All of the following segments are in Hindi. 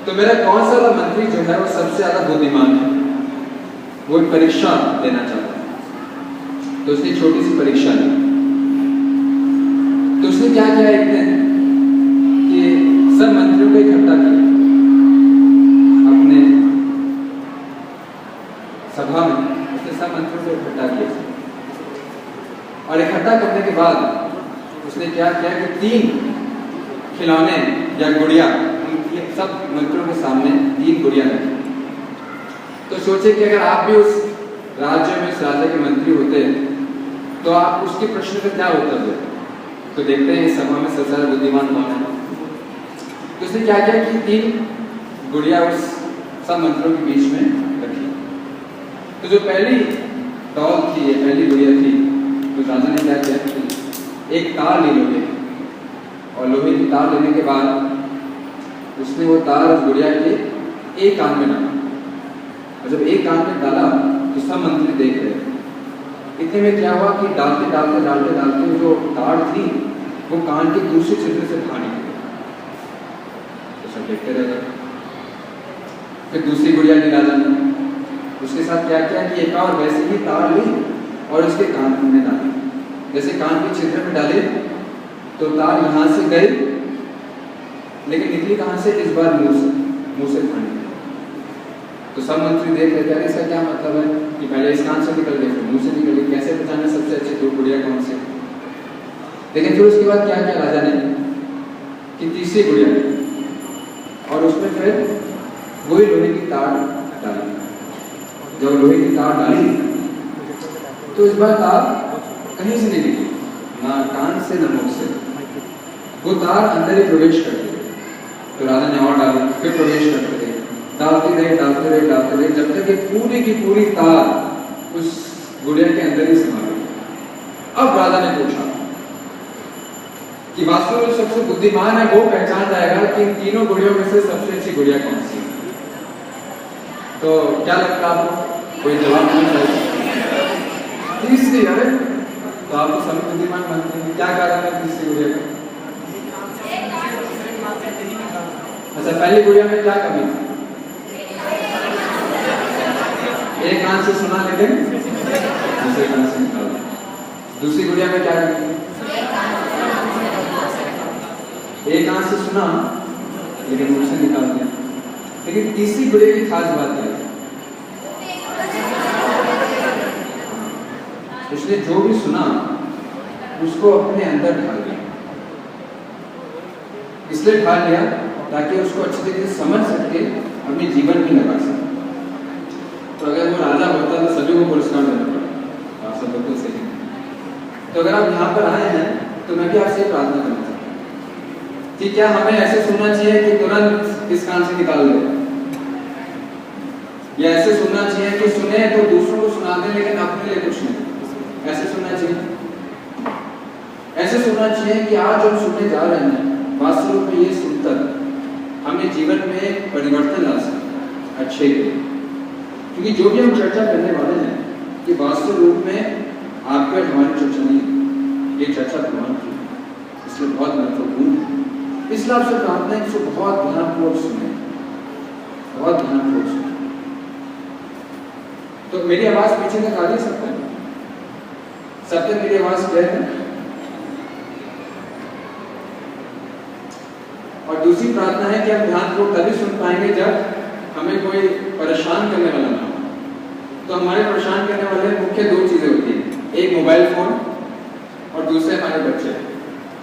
तो मेरा कौन सा वाला मंत्री जो है वो सबसे ज्यादा बुद्धिमान है, वो एक परीक्षा देना चाहता है। तो उसने छोटी सी परीक्षा ली। तो उसने क्या किया एक दिन कि सब मंत्रियों को इकट्ठा किया अपने सभा में। उसने सब मंत्रियों को इकट्ठा किया और इकट्ठा करने के बाद उसने क्या किया कि 3 खिलौने या गुड़िया सब मंत्रियों के सामने 3 गुड़िया रखी। तो सोचे कि अगर आप भी उस राज्य में, उस राज्य के मंत्री होते तो आप उसके प्रश्न का क्या उत्तर देते। तो देखते हैं इस सभा में सबसे ज्यादा बुद्धिमान कौन है। तो उसने क्या किया कि 3 गुड़िया उस सब मंत्रियों के बीच में रखी। तो जो पहली डॉल थी, ये पहली गुड़िया थी, तो राजा ने क्या किया कि एक तार ले लोहे और लोहे की तार लेने के बाद उसने वो तार उस गुड़िया के एक कान में डाला। और जब एक कान में डाला तो सब मंत्री देख रहे थे। इतने में क्या हुआ कि डालते डालते डालते डालते जो तार थी वो कान के दूसरे छिद्र से बाहर निकली। तो सब देखते रह गए। फिर दूसरी गुड़िया ली राजा ने, उसके साथ क्या किया कि एक और वैसे ही तार ली और उसके कान में डाली। जैसे कान के छिद्र में डाले तो तार यहाँ से गई, लेकिन निकली कहाँ से, इस बार मुंह से खाने। तो सब मंत्री देख रहे थे इसका क्या मतलब है कि पहले इस कान से निकल गई फिर मुंह से निकल गई, कैसे पहचाने सबसे अच्छी 2 गुड़िया कौन से। लेकिन फिर उसके बाद क्या किया राजा ने कि तीसरी गुड़िया और उसमें फिर वही लोहे की तार डाली। जब लोहे की तार डाली तो इस बार तार कहीं से नहीं निकली, ना कान से ना मुंह से, वो तार अंदर ही प्रवेश करती गई। तो राजा ने और डाली, फिर प्रवेश करते गए, डालते रहे डालते रहे डालते रहे, जब तक ये पूरी की पूरी तार उस गुड़िया के अंदर ही समा गई। अब राजा ने पूछा कि वास्तव में सबसे बुद्धिमान है वो पहचान जाएगा कि इन तीनों गुड़ियों में से सबसे अच्छी गुड़िया कौन सी है। तो क्या लगता है आपको, कोई जवाब नहीं चाहिए? तीसरी, अरे तो आपको सब बुद्धिमान मानते हैं, क्या कारण है तीसरी गुड़िया का? अच्छा, पहली गुड़िया में क्या कमी थी? एक कान से सुना लेकिन दूसरे कान से निकाल दिया। दूसरी गुड़िया में क्या कमी थी? एक कान से सुना लेकिन मुंह से निकाल दिया। लेकिन तीसरी गुड़िया की खास बात क्या है? उसने जो भी सुना उसको अपने अंदर ढाल लिया। इसलिए ढाल लिया ताकि उसको अच्छी तरीके से समझ सके, अपने जीवन में लगा सके। तो अगर वो राजा होता तो सभी को पुरस्कार देना पड़ता। आप सब बिल्कुल सही। तो अगर आप यहाँ पर आए हैं तो मैं भी आपसे प्रार्थना करना चाहता हूँ कि क्या हमें ऐसे सुनना चाहिए कि तुरंत इस कान से निकाल दे, या ऐसे सुनना चाहिए कि सुने तो दूसरों को सुना दें लेकिन अपने लिए कुछ नहीं, ऐसे सुनना चाहिए? ऐसे सुनना चाहिए कि आज हम सुनने जा रहे हैं वास्तव में ये सुनकर हमें जीवन में परिवर्तन ला सके अच्छे के लिए। क्योंकि जो भी हम चर्चा करने वाले हैं कि वास्तव रूप में आपके और हमारी चर्चा नहीं, ये चर्चा भगवान की, इसलिए बहुत महत्वपूर्ण है। इसलिए आपसे प्रार्थना है कि इसको बहुत ध्यानपूर्वक सुने, बहुत ध्यानपूर्वक सुने। तो मेरी आवाज पीछे तक आ रही सकता है? सब तक मेरी आवाज क्लियर है? और दूसरी प्रार्थना है कि हम ध्यानपूर्वक तभी सुन पाएंगे जब हमें कोई परेशान करने वाला ना हो। तो हमारे परेशान करने वाले मुख्य 2 चीजें होती हैं, एक मोबाइल फोन और दूसरे हमारे बच्चे।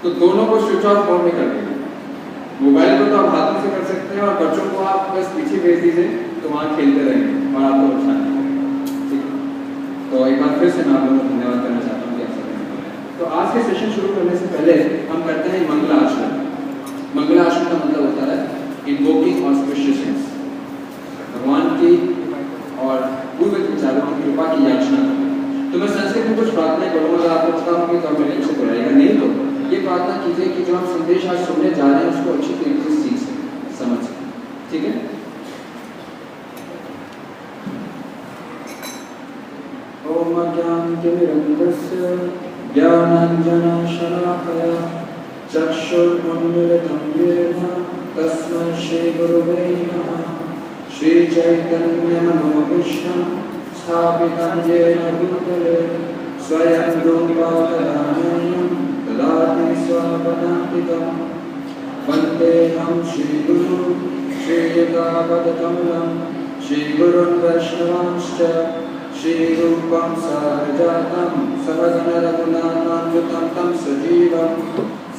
तो दोनों को स्विच ऑफ मोड में कर देंगे। मोबाइल को तो आप हाथों से कर सकते हैं और बच्चों को आप बस पीछे भेज दीजिए तो वहां खेलते रहेंगे और आपको नुकसान नहीं होगा। ठीक है, तो एक बार फिर से मैं आप लोगों को धन्यवाद करना चाहता हूँ कि आप सब। तो आज के सेशन शुरू करने से पहले हम करते हैं मंगलाचरण। मंगलाचरण का मतलब होता है इन्वोकिंग ऑस्पिशियस, भगवान की और पूर्व विचारों की कृपा की याचना करना। तो मैं संस्कृत में कुछ प्रार्थनाएं करूँगा, अगर आपको पता होंगे तो मेरे से कराएगा, नहीं तो ये प्रार्थना कीजिए कि जो हम संदेश आज सुनने जा रहे हैं उसको अच्छी तरीके से सीख सकें, समझ सकें। ठीक है? ओम अज्ञानतिमिरन्धस्य ज्ञानाञ्जनशलाकया चक्षुरुन्मीलितं येन तस्मै श्री गुरुवे नमः। श्री चैतन्य मनोभीष्टं स्थापितं येन भूतले स्वयं रूपा तदानीं ददाति स्वपदान्तिकम्। वन्देऽहं श्रीगुरुं श्रीयुतापदकमलं श्रीगुरुन् वैष्णवांश्च श्रीरूपं साग्रजातं सहगण रघुनाथान्वितं तं सजीवं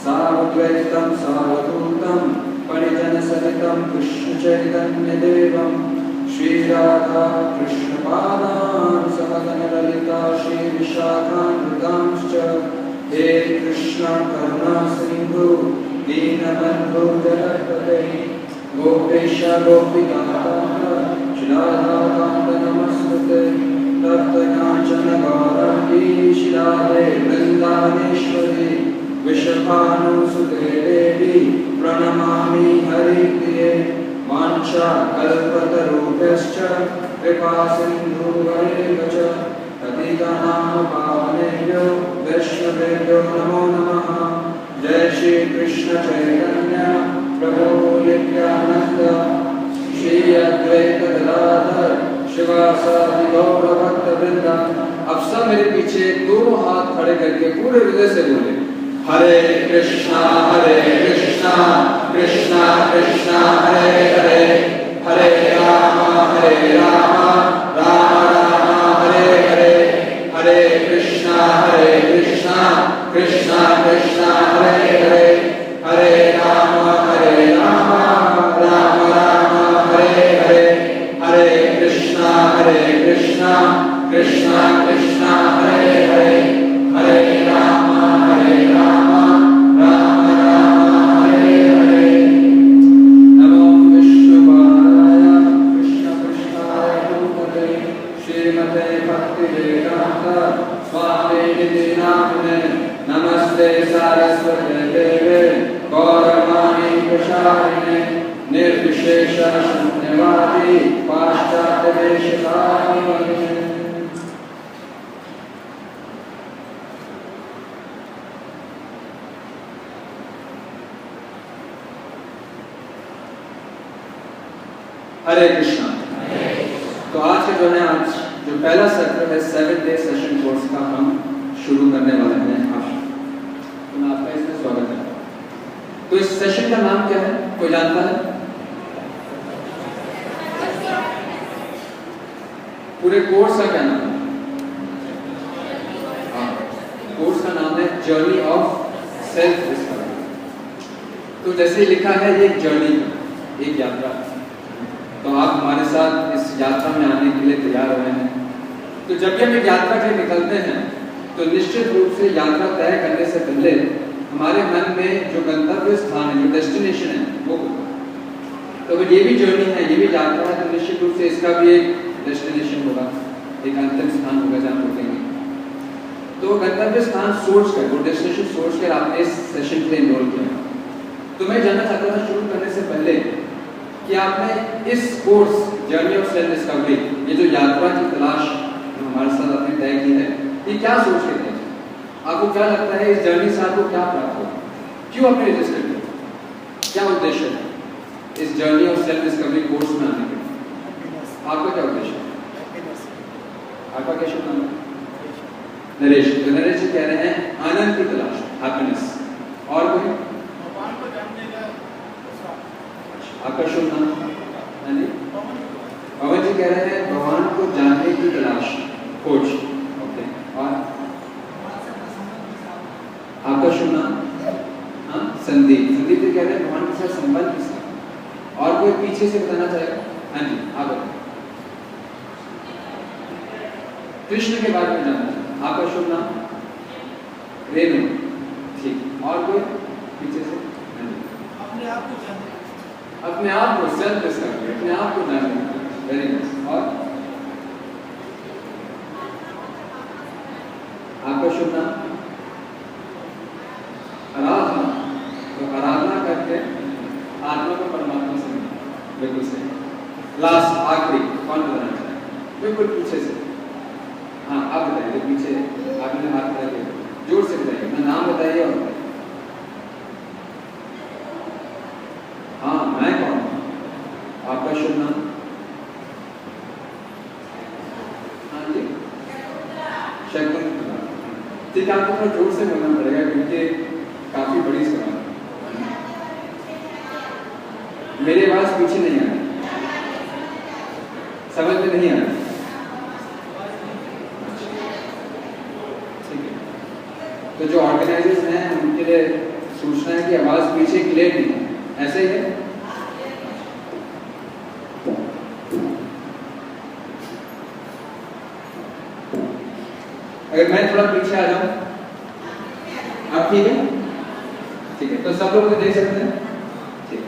साद्वैतं सावधूतं परिजनसहितं कृष्णचैतन्यदेवं श्रीराधा कृष्णपादान् सहगण ललिता श्रीविशाखान्वितांश्च। हे कृष्ण करुणा सिन्धु दीनबन्धो जगत्पते गोपेश गोपिकान्त श्रीराधाकान्त नमस्ते। तप्तकाञ्चन गौराङ्गी श्रीराधे वृन्दावनेश्वरी वृषभानुसुते देवी प्रणमामि हरिप्रिये। वाञ्छाकल्पतरुभ्यश्च कृपासिन्धुभ्येव च पतितानां पावनेभ्यो वैष्णवेभ्यो नमो नमः। जय श्री कृष्ण चैतन्य प्रभु नित्यानंद श्री अद्वैत गदाधर शिवासादि गौर भक्तवृंद। अब सब मेरे पीछे दोनों हाथ खड़े करके पूरे हृदय से बोले हरे कृष्णा कृष्णा कृष्णा हरे हरे हरे राम राम राम हरे हरे हरे कृष्णा कृष्णा कृष्णा हरे हरे हरे राम राम राम हरे हरे हरे कृष्णा कृष्णा कृष्णा हरे हरे हरे राम राम राम हरे हरे। नमो विष्णुपादाय कृष्णपृष्ठाय भूतले श्रीमते भक्तिवेदान्त स्वामिनिधि नामिने नमस्ते सारस्वते देवे गौरवाणी प्रचारिणे निर्विशेष शून्यवादी पाश्चात्य देशकारिणे। हरे कृष्णा। तो आज के जो है आज जो पहला सत्र है 7 डे सेशन कोर्स का हम शुरू करने वाले हैं आज। तो मैं आपका इसमें स्वागत करता हूँ। तो इस सेशन का नाम क्या है, कोई जानता है? पूरे कोर्स का क्या नाम है? कोर्स का नाम है जर्नी ऑफ सेल्फ डिस्कवरी। तो जैसे लिखा है ये जर्नी, एक यात्रा। तो आप हमारे साथ इस यात्रा में आने के लिए तैयार हुए हैं। तो जब भी हम एक यात्रा के लिए निकलते हैं तो निश्चित रूप से यात्रा तय करने से पहले हमारे मन में जो गंतव्य स्थान है, जो डेस्टिनेशन है, वो होता है। तो अगर ये भी जर्नी है, ये भी यात्रा है, तो निश्चित रूप से इसका भी एक डेस्टिनेशन होगा, एक अंतिम स्थान होगा जहाँ रुकेंगे। तो गंतव्य स्थान सोच कर, वो डेस्टिनेशन सोच कर आपने इस सेशन के लिए एनरोल किया। तो मैं जानना चाहता था शुरू करने से पहले कि आपने इस course journey of self discovery, ये जो यात्रा की तलाश जो हमारे साथ आपने तय की है, ये क्या सोच के तय? आपको क्या लगता है इस जर्नी से आपको क्या प्राप्त होगा? क्यों आपने रजिस्टर किया? क्या उद्देश्य है इस journey of self discovery course में आने के? आपका क्या उद्देश्य है? आपका क्या शुभ नाम है? नरेश। तो नरेश जी कह रहे हैं आनंद की तलाश, हैप्पीनेस। और कोई? आपका शुभ नाम? पवन जी कह रहे हैं भगवान को जानने की तलाश, खोज। ओके। और आपका शुभ नाम? हाँ, संदीप। संदीप जी कह रहे हैं भगवान के साथ संबंध किसका? और कोई पीछे से बताना चाहेगा? हाँ जी, आप बताइए। कृष्ण के बारे में जानना चाहिए। आपका शुभ नाम? रेणु। ठीक। और कोई पीछे से? हाँ जी। अपने आप को जानना, अपने आप को सेल्फ डिस्कवरी, अपने आप को जानना। Very nice. और आपका शुभ नाम? आराधना। तो आराधना करके आत्मा को परमात्मा से मिलना। बिल्कुल सही। लास्ट, आखिरी, कौन बताना चाहे? बिल्कुल पीछे से। हाँ, आप बताइए। पीछे आपने हाथ बताइए, जोर से बताइए। मैं नाम बताइए और बताइए। हाँ, शुभ नाम? हाँ जी, शकुंतला। ठीक है, आपको थोड़ा जोर से बोलना पड़ेगा क्योंकि काफी बड़ी सवाल है। मेरी आवाज पीछे नहीं आ रही, समझ में नहीं आ रही? ठीक है, तो जो ऑर्गेनाइजर्स हैं उनके लिए सूचना है कि आवाज पीछे क्लियर नहीं है, ऐसे ही है। अगर मैं थोड़ा पीछे आ जाऊं, आप ठीक है? ठीक है, तो सब लोग मुझे देख सकते हैं? ठीक है,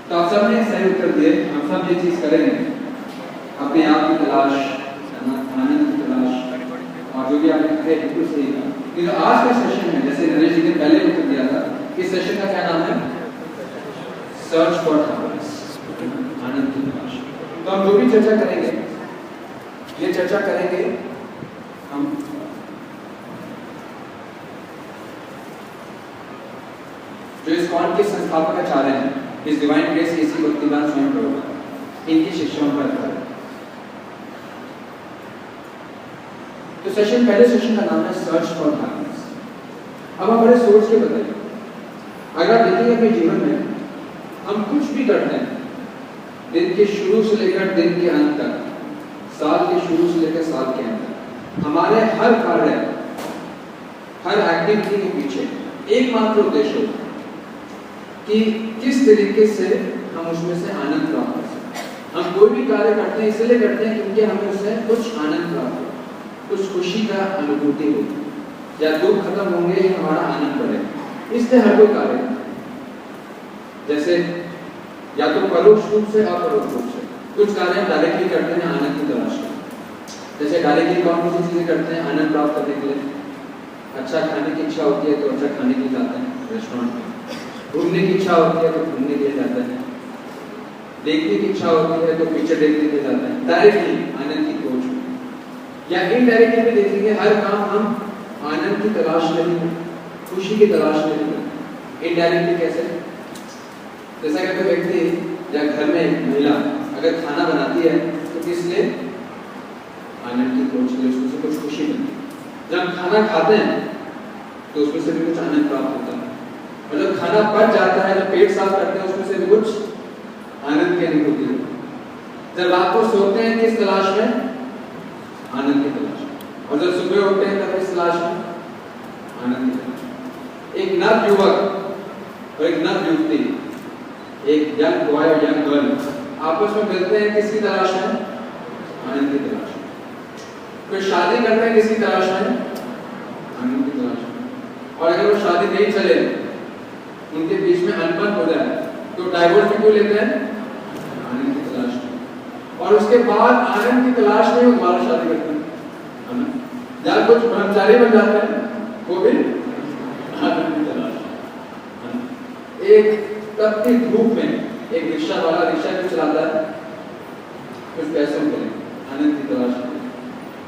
तो आप सब ने सही उत्तर दिए। हम सब ये चीज करेंगे, अपने आप की तलाश, आनंद की तलाश, और जो भी आपने कहा बिल्कुल सही था। लेकिन आज का सेशन में, जैसे नरेश जी ने पहले उत्तर दिया था, इस सेशन का क्या नाम है? सर्च फॉर हैप्पीनेस, आनंद की तलाश। तो हम जो भी चर्चा करेंगे, ये चर्चा करेंगे हम जो इस्कॉन के संस्थापक आचार्य हैं, इस डिवाइन ग्रेस एसी भक्तिदान स्वयं प्रभुपाद, इनकी शिक्षाओं पर आधारित। तो सेशन, पहले सेशन का नाम है सर्च फॉर हैप्पीनेस। अब हम बड़े सोच के बताइए, अगर आप देखेंगे अपने जीवन में हम कुछ भी करते हैं, दिन के शुरू से लेकर दिन के अंत तक, साल के शुरू से लेकर साल के अंत तक, हमारे हर कार्य, हर एक्टिविटी के पीछे एकमात्र उद्देश्य होता है कि किस तरीके से हम उसमें से आनंद प्राप्त कर सकते हैं। हम कोई भी कार्य करते हैं इसलिए करते हैं क्योंकि हमें उससे कुछ आनंद प्राप्त हो, कुछ खुशी का अनुभूति हो, या दुख खत्म होंगे या हमारा आनंद बढ़ेगा, इसलिए हर कोई कार्य करते हैं। जैसे या तो परोक्ष रूप से, अपरोक्ष रूप से कुछ कार्य हम डायरेक्टली करते हैं आनंद की तलाश में। जैसे डायरेक्टली कौन सी चीजें करते हैं आनंद प्राप्त करने के लिए? अच्छा खाने की इच्छा होती है तो अच्छा खाने के लिए जाते हैं रेस्टोरेंट में, घूमने की इच्छा होती है तो घूमने के लिए जाते हैं, देखने की इच्छा होती है तो पिक्चर देखने के लिए जाते हैं, डायरेक्टली आनंद की खोज में। या इनडायरेक्टली भी देखेंगे, हर काम हम आनंद की तलाश में ही, खुशी की तलाश में ही करते हैं। इनडायरेक्टली कैसे? जैसा कि कोई व्यक्ति या घर में महिला अगर खाना बनाती है तो किस लिए? आनंद की खोज के लिए, उसमें से कुछ खुशी मिलती है। जब खाना खाते हैं तो उसमें से भी कुछ आनंद प्राप्त होता है, और जब खाना पच जाता है, जब पेट साफ करते हैं, उसमें से भी कुछ आनंद की अनुभूति होती है। जब रात को सोते हैं किस तलाश में? आनंद की तलाश में। और जब सुबह उठते हैं तब किस तलाश में? आनंद की तलाश में। एक नव युवक और एक नव युवती, एक यंग बॉय और यंग गर्ल आपस में मिलते हैं किसकी तलाश में? आनंद की तलाश में। कोई शादी करते हैं किसकी तलाश में? आनंद की तलाश में। और अगर वो शादी नहीं चले, उनके बीच में अनबन हो जाए, तो डाइवोर्स भी क्यों लेते हैं? आनंद की तलाश में। और उसके बाद आनंद की तलाश में वो दोबारा शादी करते हैं, या कुछ ब्रह्मचारी बन जाते हैं, वो भी आनंद की तलाश में। एक तपती धूप में एक रिक्शा वाला रिक्शा क्यों चलाता है? कुछ पैसों के लिए, आनंद की तलाश में।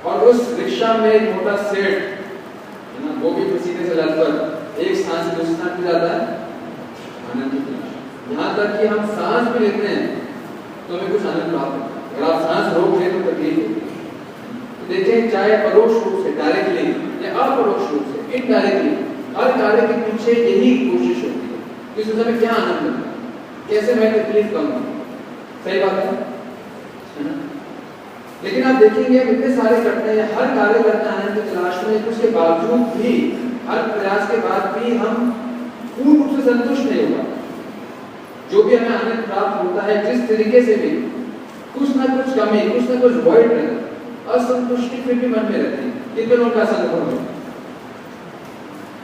और उस रिक्शा में एक मोटा सेठ है ना, वो भी पसीने से लथपथ एक स्थान से दूसरे स्थान पे जाता है, आनंद की तलाश। यहाँ तक कि हम सांस भी लेते हैं तो हमें कुछ आनंद प्राप्त होता है। अगर आप सांस रोक लें तो तकलीफ होती है। तो देखें, चाहे परोक्ष रूप से डायरेक्टली या अपरोक्ष रूप से इनडायरेक्टली, हर कार्य के पीछे यही कोशिश होती है कि उसमें हमें क्या आनंद मिलता है, कैसे मैं तकलीफ कम करूं। सही बात है ना? लेकिन आप देखेंगे इतने सारे करते हैं, हर कार्य करते हैं आनंद की तलाश में, उसके बावजूद भी, हर प्रयास के बाद भी हम पूर्ण रूप से संतुष्ट नहीं होगा। जो भी हमें आनंद प्राप्त होता है, जिस तरीके से भी, कुछ ना कुछ कमी, कुछ ना कुछ वॉइड रहता है, असंतुष्टि फिर भी मन में रहती है। कितने लोग का ऐसा अनुभव है?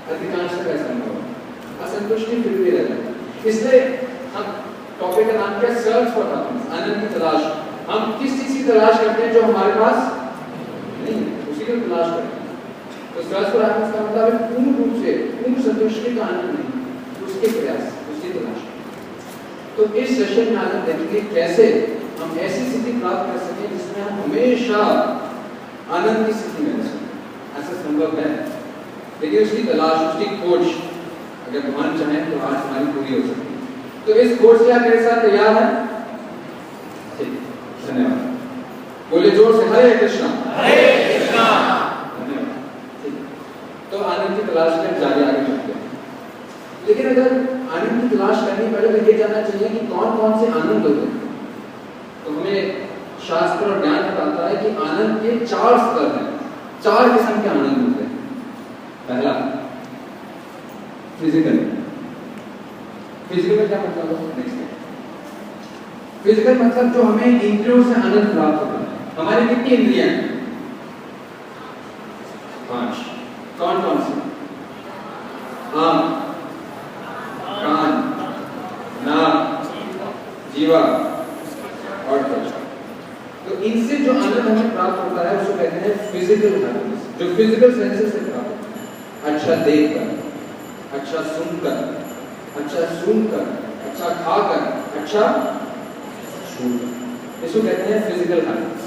अधिकांश का ऐसा अनुभव है, असंतुष्टि फिर भी रहता है। इसलिए हम टॉपिक का नाम क्या? सर्च फॉर हैप्पीनेस, आनंद की तलाश। हम किस चीज की तलाश करते हैं जो हमारे पास नहीं है, उसी की तलाश करते हैं। तो सर्च फॉर हैप्पीनेस का मतलब है पूर्ण रूप से पूर्ण संतुष्टि का आनंद नहीं, उसके प्रयास, उसकी तलाश। तो इस सेशन में आज हम देखेंगे कैसे हम ऐसी स्थिति प्राप्त कर सकें जिसमें हम हमेशा आनंद की स्थिति में रह सकें। ऐसा संभव है, लेकिन उसकी तलाश, उसकी खोज अगर भगवान चाहें तो आज हमारी पूरी हो सकती है। तो इस खोज के लिए मेरे साथ तैयार है? धन्यवाद। बोले जोर से हरे कृष्णा। हरे कृष्णा। धन्यवाद। ठीक है। तो आनंद की तलाश में जारी आगे चलते हैं। लेकिन अगर आनंद की तलाश करनी पहले तो ये जानना चाहिए कि कौन कौन से आनंद होते हैं। तो हमें शास्त्र और ज्ञान बताता है कि आनंद के 4 स्तर हैं, 4 किस्म के आनंद होते हैं। पहला फिजिकल। फिजिकल में क्या मतलब है? नेक्स्ट फिजिकल मतलब जो हमें इंद्रियों से आनंद प्राप्त होता है। हमारी कितनी इंद्रियां हैं? 5। कौन कौन सी? आंख, कान, नाक, जीवा और त्वचा। तो इनसे जो आनंद हमें प्राप्त होता है उसको कहते हैं फिजिकल हैप्पीनेस, जो फिजिकल सेंसेस से प्राप्त होता है। अच्छा देखकर, अच्छा सुनकर, अच्छा सूंघकर, अच्छा खाकर, अच्छा छूकर, इसको कहते हैं फिजिकल हैप्पीनेस।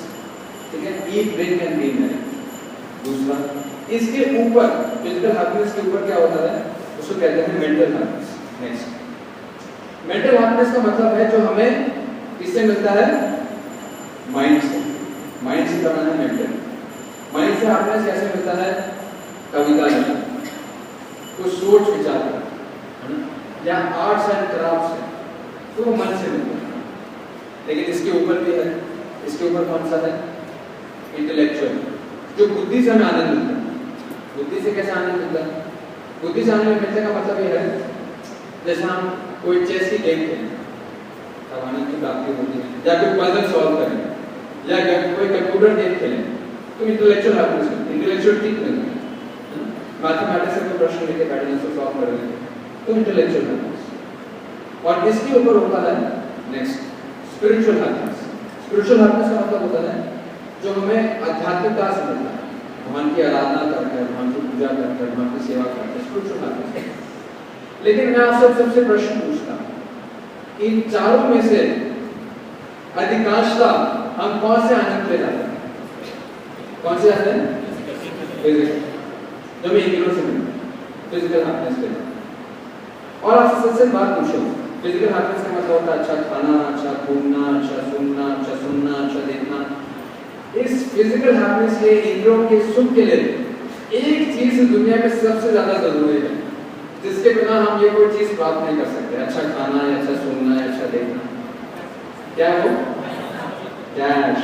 ठीक है, eat drink and B Mary. दूसरा, इसके ऊपर फिजिकल हैप्पीनेस के ऊपर क्या होता है? उसको कहते हैं mental happiness. Next, mental happiness का मतलब है जो हमें किससे मिलता है? माइंड से। माइंड से क्या बना है? मेंटल। माइंड से हैप्पीनेस कैसे मिलता है? कविता लिखना, कुछ सोच विचार करना, या आर्ट्स एंड क्राफ्ट से, तो वो मन से मिलता है। लेकिन इसके ऊपर भी है, इसके ऊपर कौन सा है? इंटेलेक्चुअल, जो बुद्धि से हमें आनंद मिलता है। बुद्धि से कैसे आनंद मिलता है? बुद्धि से आनंद मिलने का मतलब ये है, जैसे हम कोई चेस की गेम खेलें तब आनंद की प्राप्ति होती है, या कोई पजल सॉल्व करें, या कोई कंप्यूटर गेम खेलें तो इंटेलेक्चुअल हैप्पीनेस मिलती है, इंटेलेक्चुअल ठीक मिलती है। मैथमेटिक्स से कोई प्रश्न लेके बैठे उसको सॉल्व कर लेंगे तो इंटेलेक्चुअल हैप्पीनेस। और इसके ऊपर होता है next spiritual happiness. Spiritual happiness का मतलब होता है जो हमें आध्यात्मिकता से मिलता है, भगवान की आराधना करके, भगवान की पूजा करके, भगवान की सेवा करके, स्पिरिचुअल हैप्पीनेस। लेकिन मैं आपसे सबसे प्रश्न पूछता हूँ, इन चारों में से अधिकांशतः हम कौन से आनंद ले जाते हैं? कौन से आते हैं? फिजिकल, जो हमें इंद्रियों से मिलता है, फिजिकल हैप्पीनेस ले। और आपसे सबसे बात पूछो, फिजिकल हैप्पीनेस का मतलब होता है अच्छा खाना, अच्छा घूमना, अच्छा सुनना, अच्छा सुनना, अच्छा देखना। इस फिजिकल हैप्पीनेस के, इंद्रियों के सुख के लिए एक चीज दुनिया में सबसे ज्यादा जरूरी है, जिसके बिना हम ये कोई चीज प्राप्त नहीं कर सकते। अच्छा खाना है, अच्छा सुनना है, अच्छा देखना। क्या है वो? कैश।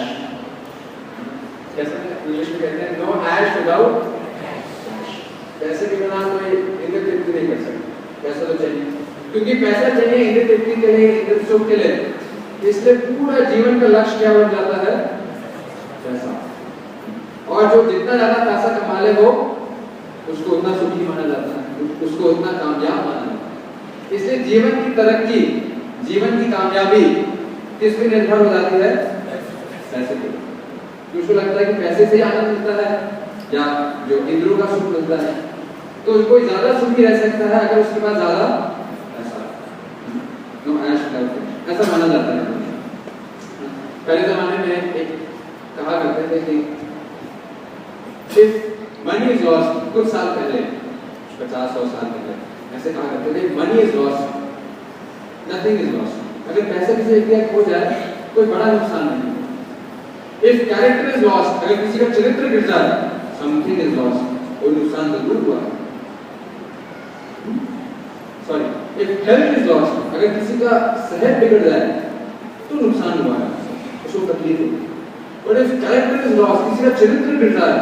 कैसे इंग्लिश में कहते हैं, नो ऐश विदाउट कैश। पैसे के बिना कोई इंद्रिय तृप्ति नहीं कर सकते, पैसा तो चाहिए। क्योंकि पैसा चाहिए इंद्रिय तृप्ति के लिए, इंद्रिय सुख के लिए, इसलिए पूरा जीवन का लक्ष्य क्या बन जाता है? पैसा। और जो जितना ज्यादा पैसा कमा ले वो उसको उतना सुखी माना जाता है, उसको उतना कामयाब माना जाता है। इसलिए जीवन की तरक्की, जीवन की कामयाबी किस पे निर्भर हो जाती है? पैसे पे। उसको लगता है कि पैसे से ही आनंद मिलता है या जो इंद्रियों का सुख मिलता है। तो कोई ज्यादा सुखी रह सकता है अगर उसके पास ज्यादा पैसा, नो ऐश विदाउट कैश, ऐसा माना जाता है। पहले जमाने में एक कहा करते थे कि इफ मनी इज लॉस्ट, कुछ साल पहले, 50-100 साल पहले ऐसे कहा करते थे, money is lost, nothing is lost. अगर पैसा किसी व्यक्ति का खो जाए कोई बड़ा नुकसान नहीं। इफ कैरेक्टर इज लॉस्ट, अगर किसी का चरित्र गिर जाए, समथिंग इज लॉस्ट, कोई नुकसान जरूर हुआ। Sorry, if health is lost, अगर किसी का सेहत बिगड़ जाए तो नुकसान हुआ है, उसको तकलीफ होगी। But if character is lost, किसी का चरित्र गिर जाए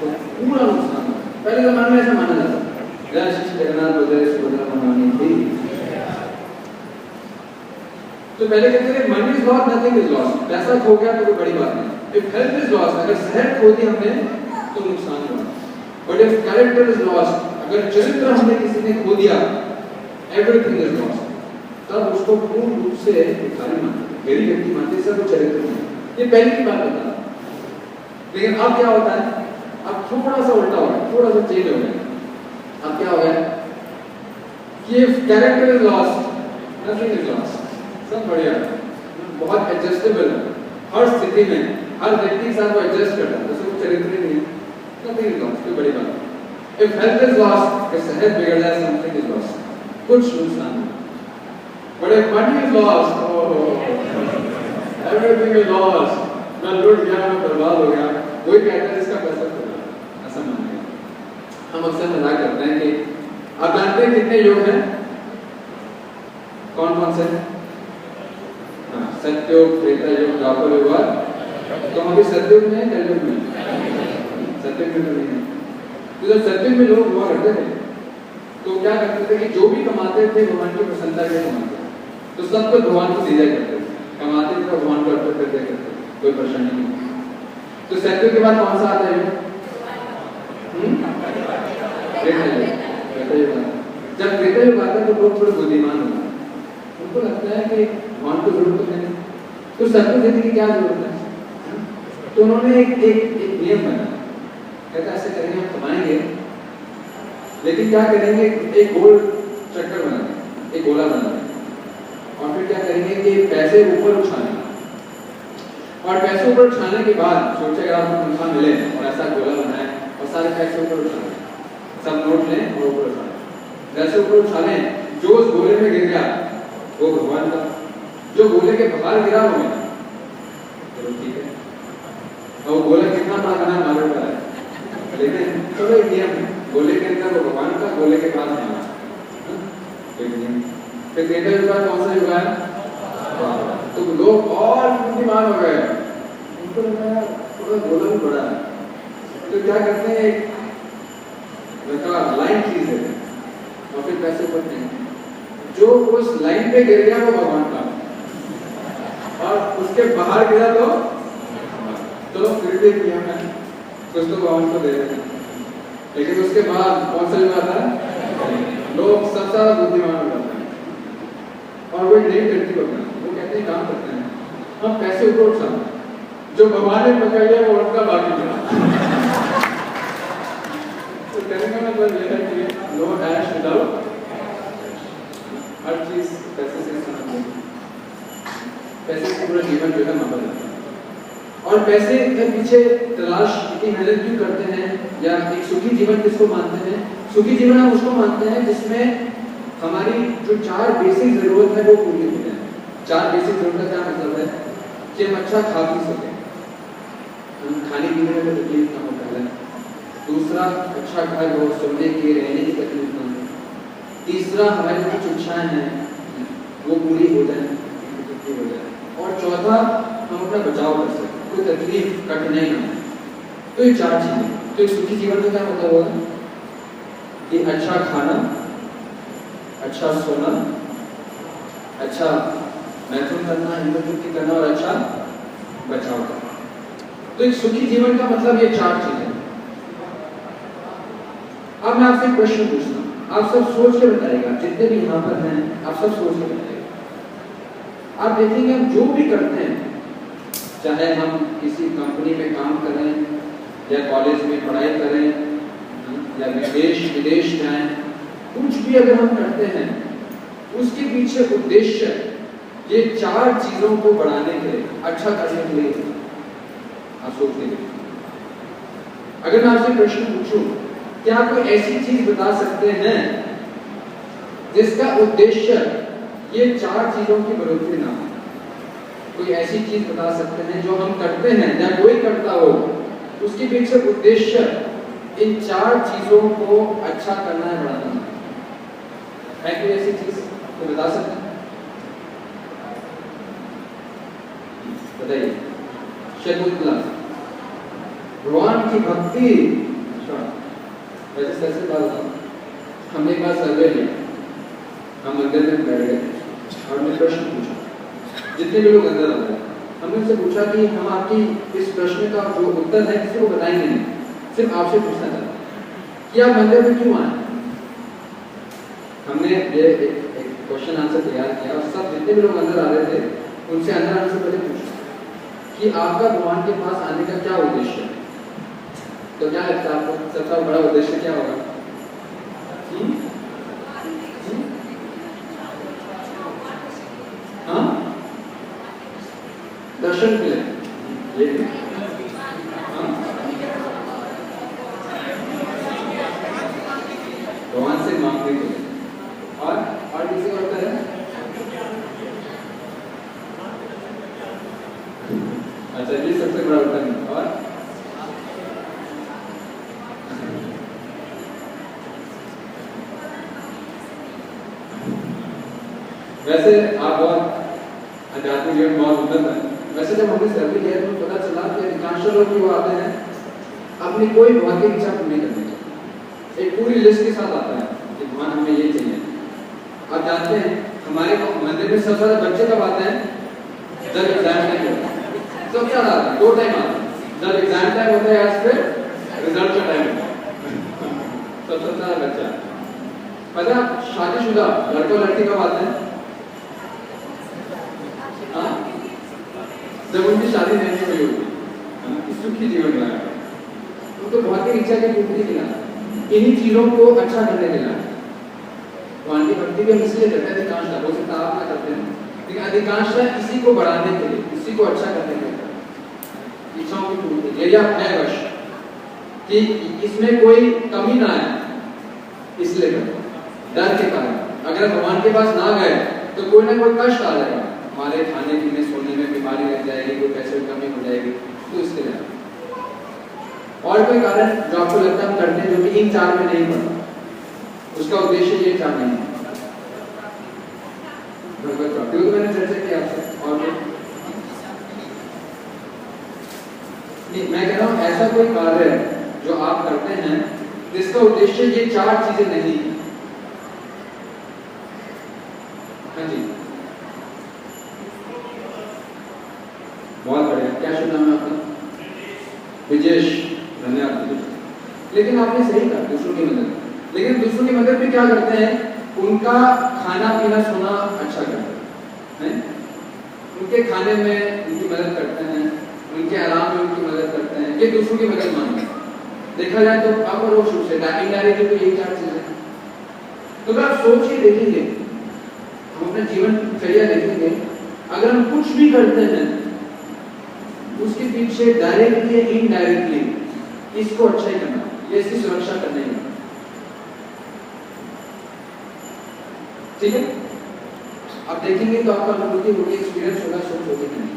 तो पूरा नुकसान हुआ। पहले जमाने में ऐसा माना जाता था। जय श्री जगन्नाथ बलदेव सुभद्रा महारानी थी। तो पहले कहते थे money is lost, nothing is lost, पैसा खो गया तो कोई बड़ी बात नहीं। इफ हेल्थ इज लॉस्ट, अगर सेहत खो दी हमने तो नुकसान हुआ। But if character is lost, अगर चरित्र हमने किसी ने खो दिया, एवरीथिंग इज लॉस्ट, तब उसको पूर्ण रूप से भिखारी मानते, गरीब व्यक्ति मानते, सब चरित्र में। ये पहले की बात बता। लेकिन अब क्या होता है? अब थोड़ा सा उल्टा हो गया, थोड़ा सा चेंज हो गया। अब क्या हो गया कि if character is lost, nothing is lost, सब बढ़िया, बहुत एडजस्टेबल है। हर स्थिति में हर व्यक्ति के साथ वो एडजस्ट करता है, उसको चरित्र नहीं है, नथिंग इज लॉस्ट, कोई बड़ी बात। If health is lost, if सेहत बिगड़ जाए, समथिंग इज लॉस्ट, कुछ नुकसान नहीं। But if money is lost, everything is lost, मैं लूट गया, मैं बर्बाद हो गया, वही कहता है इसका पैसा खो गया, ऐसा मानेगा। हम अक्सर मजाक करते हैं कि आप जानते हैं कितने योग हैं, कौन कौन से? सत्ययुग, त्रेता युग, द्वापर युग और तो हम अभी सत्ययुग में हैं, कलयुग में? सत्ययुग में तो नहीं है। तो जब सत्ययुग में लोग हुआ करते थे तो क्या करते थे कि जो भी कमाते थे भगवान की प्रसन्नता के लिए कमाते थे, तो सब कुछ भगवान को दे दिया करते थे, कमाते थे तो भगवान को अर्पित कर दिया करते थे, कोई परेशानी नहीं। तो सत्ययुग के बाद कौन सा आता है? त्रेता युग। जब त्रेता युग आता है तो लोग थोड़े बुद्धिमान होते हैं, उनको लगता है कि भगवान को जरूरत तो है, तो सत्य देने की क्या जरूरत है? तो उन्होंने एक नियम बनाया, कहता ऐसे करेंगे हम कमाएंगे, लेकिन क्या करेंगे, एक गोल चक्कर बनाएंगे, एक गोला बनाएंगे, और फिर क्या करेंगे कि पैसे ऊपर उछालेंगे, और पैसे ऊपर उछालने के बाद सोचे अगर आपको तनख्वाह मिले और ऐसा गोला बनाए और सारे पैसे ऊपर उछालें, सब नोट लें और ऊपर उछालें, जैसे ऊपर उछालें जो उस गोले में गिर गया वो भगवान का, जो गोले के बाहर गिरा हो गया, चलो ठीक है, और वो गोला कितना बड़ा बना हमारे ऊपर है, लेकिन चलो एक नियम है, गोले के अंदर वो भगवान का, गोले के पास हमारा, एक नियम। फिर त्रेता युग का कौन सा युग है? तो लोग और बुद्धिमान हो गए, उनको लगा यार थोड़ा गोला भी बड़ा है, तो क्या करते हैं, एक लाइन खींच देते हैं और फिर पैसे ऊपर देंगे, जो उस लाइन पे गिर गया वो भगवान का, और उसके बाहर गिरा तो चलो फिर भी नियम है, कुछ तो भगवान को दे देते हैं, लेकिन उसके बाद कौन सा युग आता है? लोग सबसे ज्यादा बुद्धिमान हो जाते हैं और वो नहीं करती बना, वो कहते हैं काम करते हैं, हम पैसे ऊपर उठाते, जो भगवान ने पकड़ लिया वो उनका बाकी मिला। तो कहने का मतलब यह है कि नो ऐश विदाउट, हर चीज पैसे से संबंधित, पैसे से पूरा जीवन जो है मापा जाता है। और पैसे के पीछे तलाश की मेहनत क्यों करते हैं, या एक सुखी जीवन किसको मानते हैं? सुखी जीवन हम उसको मानते हैं जिसमें हमारी जो 4 बेसिक जरूरत है वो पूरी हो जाए। 4 बेसिक जरूरत का क्या मतलब है कि हम अच्छा खा पी सकें, हम खाने पीने में तकलीफ ना हो पहले, दूसरा अच्छा घर हो, सोने की रहने की तकलीफ ना हो, तीसरा हमारी जो कुछ इच्छाएं हैं वो पूरी हो जाए, और चौथा हम अपना बचाव कर सकें, कोई तकलीफ कठिनाई ना हो। तो ये 4 चीजें, तो एक सुखी जीवन का क्या मतलब होगा कि अच्छा खाना, अच्छा सोना, अच्छा मैथुन करना, इंद्रवृत्ति करना और अच्छा बचाव करना। तो एक सुखी जीवन का मतलब ये 4 चीजें। अब मैं आपसे एक प्रश्न पूछता हूँ, आप सब सोच के बताइएगा, जितने भी यहाँ पर हैं आप सब सोच के बताइएगा। आप देखेंगे हम जो भी करते हैं, चाहे हम किसी कंपनी में काम करें या कॉलेज में पढ़ाई करें या विदेश जाएं, कुछ भी अगर हम करते हैं उसके पीछे उद्देश्य ये 4 चीजों को बढ़ाने के लिए, अच्छा करने के लिए। आप सोच लीजिए, अगर मैं आपसे प्रश्न पूछूं क्या आप कोई ऐसी चीज बता सकते हैं जिसका उद्देश्य ये 4 चीजों की बढ़ोतरी ना हो? कोई ऐसी चीज बता सकते हैं जो हम करते हैं या कोई करता हो, उसके पीछे उद्देश्य इन 4 चीजों को अच्छा करना है, बढ़ाना है कोई ऐसी चीज तो बता सकते हैं? बताइए। शकुंतला, भगवान की भक्ति। वैसे कैसे बात था, हमने एक बार सर्वे लिया, हम मंदिर में बैठ गए और हमने प्रश्न पूछा, जितने भी लोग अंदर आते हैं हमने उनसे पूछा कि हम आपकी इस प्रश्न का जो उत्तर है किसी को बताएंगे नहीं, सिर्फ आपसे पूछना चाहते हैं कि आप मंदिर में क्यों आए। हमने ये एक क्वेश्चन आंसर तैयार किया और सब जितने भी लोग अंदर आ रहे थे उनसे अंदर आने से पहले पूछा कि आपका भगवान के पास आने का क्या उद्देश्य है। तो क्या लगता है आपको सबसे बड़ा उद्देश्य क्या होगा? हाँ, दर्शन के लिए, ये भगवान से मांगने के लिए, और किसी को लगता है अच्छा, ये सबसे बड़ा उत्तर है। और वैसे आप बहुत आध्यात्मिक जीवन बहुत उन्नत है। वैसे जब हमने सर्वे किया तो पता चला कि अधिकांश लोग जो आते हैं अपनी कोई भौतिक इच्छा पूरी करने के लिए एक पूरी लिस्ट के साथ आता है कि भगवान हमें ये चाहिए। आप जानते हैं हमारे मंदिर में सबसे ज्यादा बच्चे कब आते हैं? जब एग्जाम टाइम होता है। सबसे ज्यादा आते हैं, 2 टाइम आते हैं, जब एग्जाम टाइम होता है या फिर रिजल्ट का टाइम होता है। सबसे ज्यादा बच्चा पता है। शादीशुदा लड़का लड़की कब आते हैं? जब उनकी शादी नहीं हुई होती, सुखी जीवन रहा है, उनको भौतिक इच्छा की पूर्ति के लिए इन्हीं चीजों को अच्छा करने के लिए भगवान की भक्ति भी हम इसलिए करते हैं। अधिकांश हो सकता है आप ना करते हैं, लेकिन अधिकांश इसी को बढ़ाने के लिए, इसी को अच्छा करने के लिए, इच्छाओं की पूर्ति। यदि आप है वश कि इसमें कोई कमी ना आए, इसलिए डर के कारण अगर भगवान के पास ना गए तो कोई ना कोई कष्ट आ जाएगा, हमारे खाने पीने सोने में बीमारी लग जाएगी, कोई पैसे की कमी हो जाएगी, तो इसके लिए। और कोई कारण जो आपको लगता है हम करते हैं जो कि इन 4 में नहीं पड़ता, उसका उद्देश्य ये 4 नहीं है। भगवत प्राप्ति तो मैंने चर्चा की आपसे। और नहीं, मैं कह रहा हूं ऐसा कोई कार्य जो आप करते हैं जिसका उद्देश्य ये 4 चीजें नहीं है। हाँ जी, बहुत बढ़िया। क्या शुभ नाम है आपका? विजेश, धन्यवाद। लेकिन आपने सही कहा, दूसरों की मदद। लेकिन दूसरों की मदद में क्या करते हैं? उनका खाना पीना सोना अच्छा करते हैं, उनके खाने में उनकी मदद करते हैं, उनके आराम में उनकी मदद करते हैं। ये दूसरों की मदद मानते हैं। देखा जाए तो अपरोक्ष रूप से इनडायरेक्टली तो यही 4 चीजें। तो अगर आप सोच के देखेंगे, हम अपना जीवन चर्या देखेंगे, अगर हम कुछ भी करते हैं उसके पीछे डायरेक्टली या इनडायरेक्टली इसको अच्छा ही करना, ये इसकी सुरक्षा करना ही। ठीक है, आप देखेंगे तो आपका अनुभूति होगी, एक्सपीरियंस होगा, सोच होगी कि नहीं।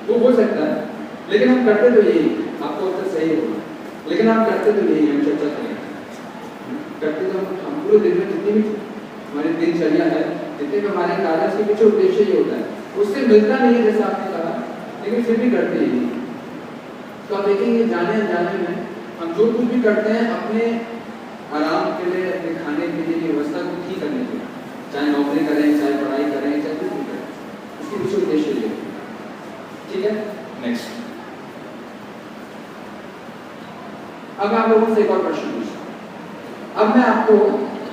वो हो सकता है, लेकिन हम करते तो यही, आपको उत्तर सही होगा, लेकिन हम करते तो यही, हम चर्चा करेंगे। करते तो हम पूरे दिन में जितनी भी हमारी दिनचर्या है, जितने भी हमारे कार्य, उसके पीछे उद्देश्य ही होता है। उससे मिलता नहीं है जैसा आपने कहा, लेकिन फिर भी करते ही। तो आप देखेंगे जाने अनजाने में हम जो कुछ भी करते हैं अपने आराम के लिए, अपने खाने के लिए, व्यवस्था को ठीक करने के लिए, चाहे नौकरी करें, चाहे पढ़ाई करें, चाहे कुछ भी करें, उसके पीछे उद्देश्य ये। ठीक है, नेक्स्ट। अब मैं आप लोगों से एक और प्रश्न पूछूं। अब मैं आपको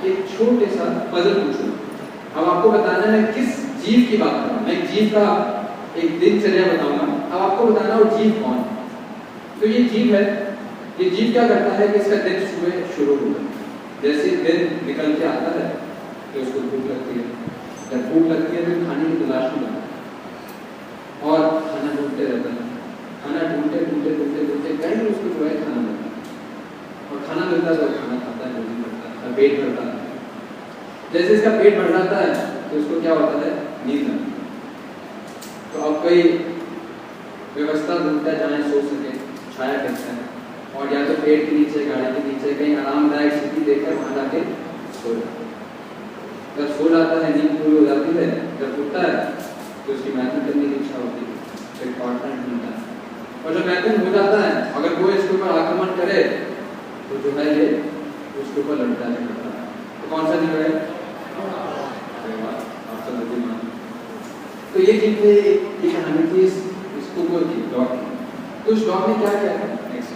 एक छोटे सा पजल पूछूंगा। अब आपको बताना है किस जीव की बात कर रहा हूं। मैं एक जीव का एक दिनचर्या बताऊंगा, अब आपको बताना वो जीव कौन है। तो ये जीव है, ये जीव क्या करता है कि इसका दिन सुबह शुरू होता है, जैसे दिन निकल के आता है तो उसको भूख लगती है, जब भूख लगती है तो खाने की तलाश में जाता है और खाना ढूंढते रहता है। खाना ढूंढते ढूंढते ढूंढते ढूंढते कहीं उसको जो है खाना मिलता है, और खाना मिलता है तो खाना खाता है, भोजन करता है, पेट भरता है। जैसे इसका पेट भर जाता है तो उसको क्या होता है? नींद आती है। तो अब कोई व्यवस्था ढूंढता है जहाँ सो सके, छाया करता है, और या तो पेड़ के नीचे, गाड़ी के नीचे कहीं आरामदायक स्थिति देखकर वहां जाके सो जाता है। जब सो जाता है, नींद पूरी हो जाती है, जब उठता है तो उसकी मैथन करने की इच्छा होती है, फिर पार्टनर ढूंढता है, और जब मैथन हो जाता है अगर कोई इसके ऊपर आक्रमण करे तो जो है ये उसके ऊपर लड़ता है, करता है। तो कौन सा जीव है? आप सब बुद्धिमान। तो ये जीव थे, एक कहानी थी इस कुकुर की, डॉग की। तो उस डॉग ने क्या किया था? नेक्स्ट,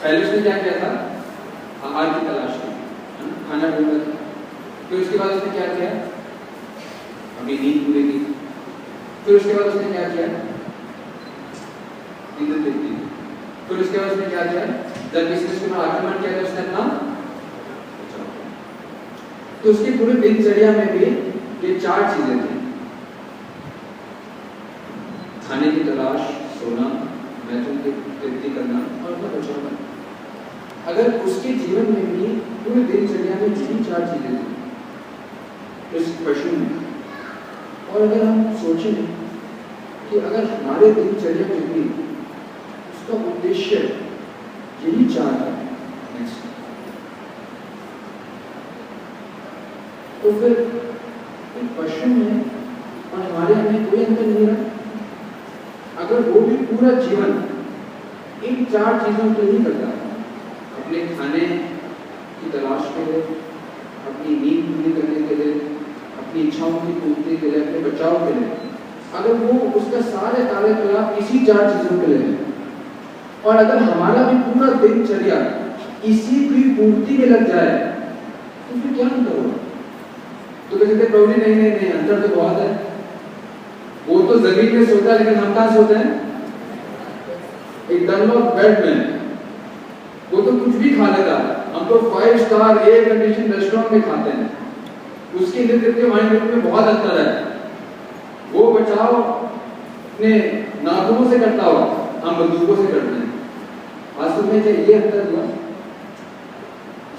पहले उसने क्या किया था? आहार की तलाश की, खाना ढूंढा था। फिर उसके बाद उसने क्या किया? अपनी नींद पूरी की। फिर उसके बाद उसने क्या किया? नींद देखी। फिर उसके बाद उसने क्या किया? जब किसी ने उसके ऊपर आक्रमण किया तो उसने अपना, तो उसकी पूरी दिनचर्या में भी ये 4 चीजें थी: खाने की तलाश, सोना, मैथुन की तृप्ति करना और अपना बचाव करना। अगर उसके जीवन में भी पूरी दिनचर्या में यही 4 चीजें थी उस पशु में, और अगर हम सोचें कि अगर हमारे दिनचर्या में भी उसका उद्देश्य यही 4 है, तो फिर पशु में और हमारे में कोई अंतर नहीं रहा। अगर वो भी पूरा जीवन इन 4 चीजों के लिए करता है, अपने खाने की तलाश के लिए, अपनी नींद पूरी करने के लिए, अपनी इच्छाओं की पूर्ति के लिए, अपने बचाव के लिए, अगर वो उसका सारे कार्यकलाप इसी 4 चीजों के लिए है, और अगर हमारा भी पूरा दिनचर्या इसी की पूर्ति में लग जाए, तो फिर क्या अंतर होगा? तो कहते प्रभु जी नहीं, अंतर तो बहुत है। वो तो जमीन में सोता है, लेकिन हम कहाँ सोते हैं? एक डनलॉप बेड में। वो तो कुछ भी खा लेता है, हम तो 5 स्टार एयर कंडीशन रेस्टोरेंट में खाते हैं। उसके नेतृत्व में हमारे में बहुत अंतर है। वो बचाव अपने नाखूनों से करता हो, हम बंदूकों से करते हैं। वास्तव में ये अंतर हुआ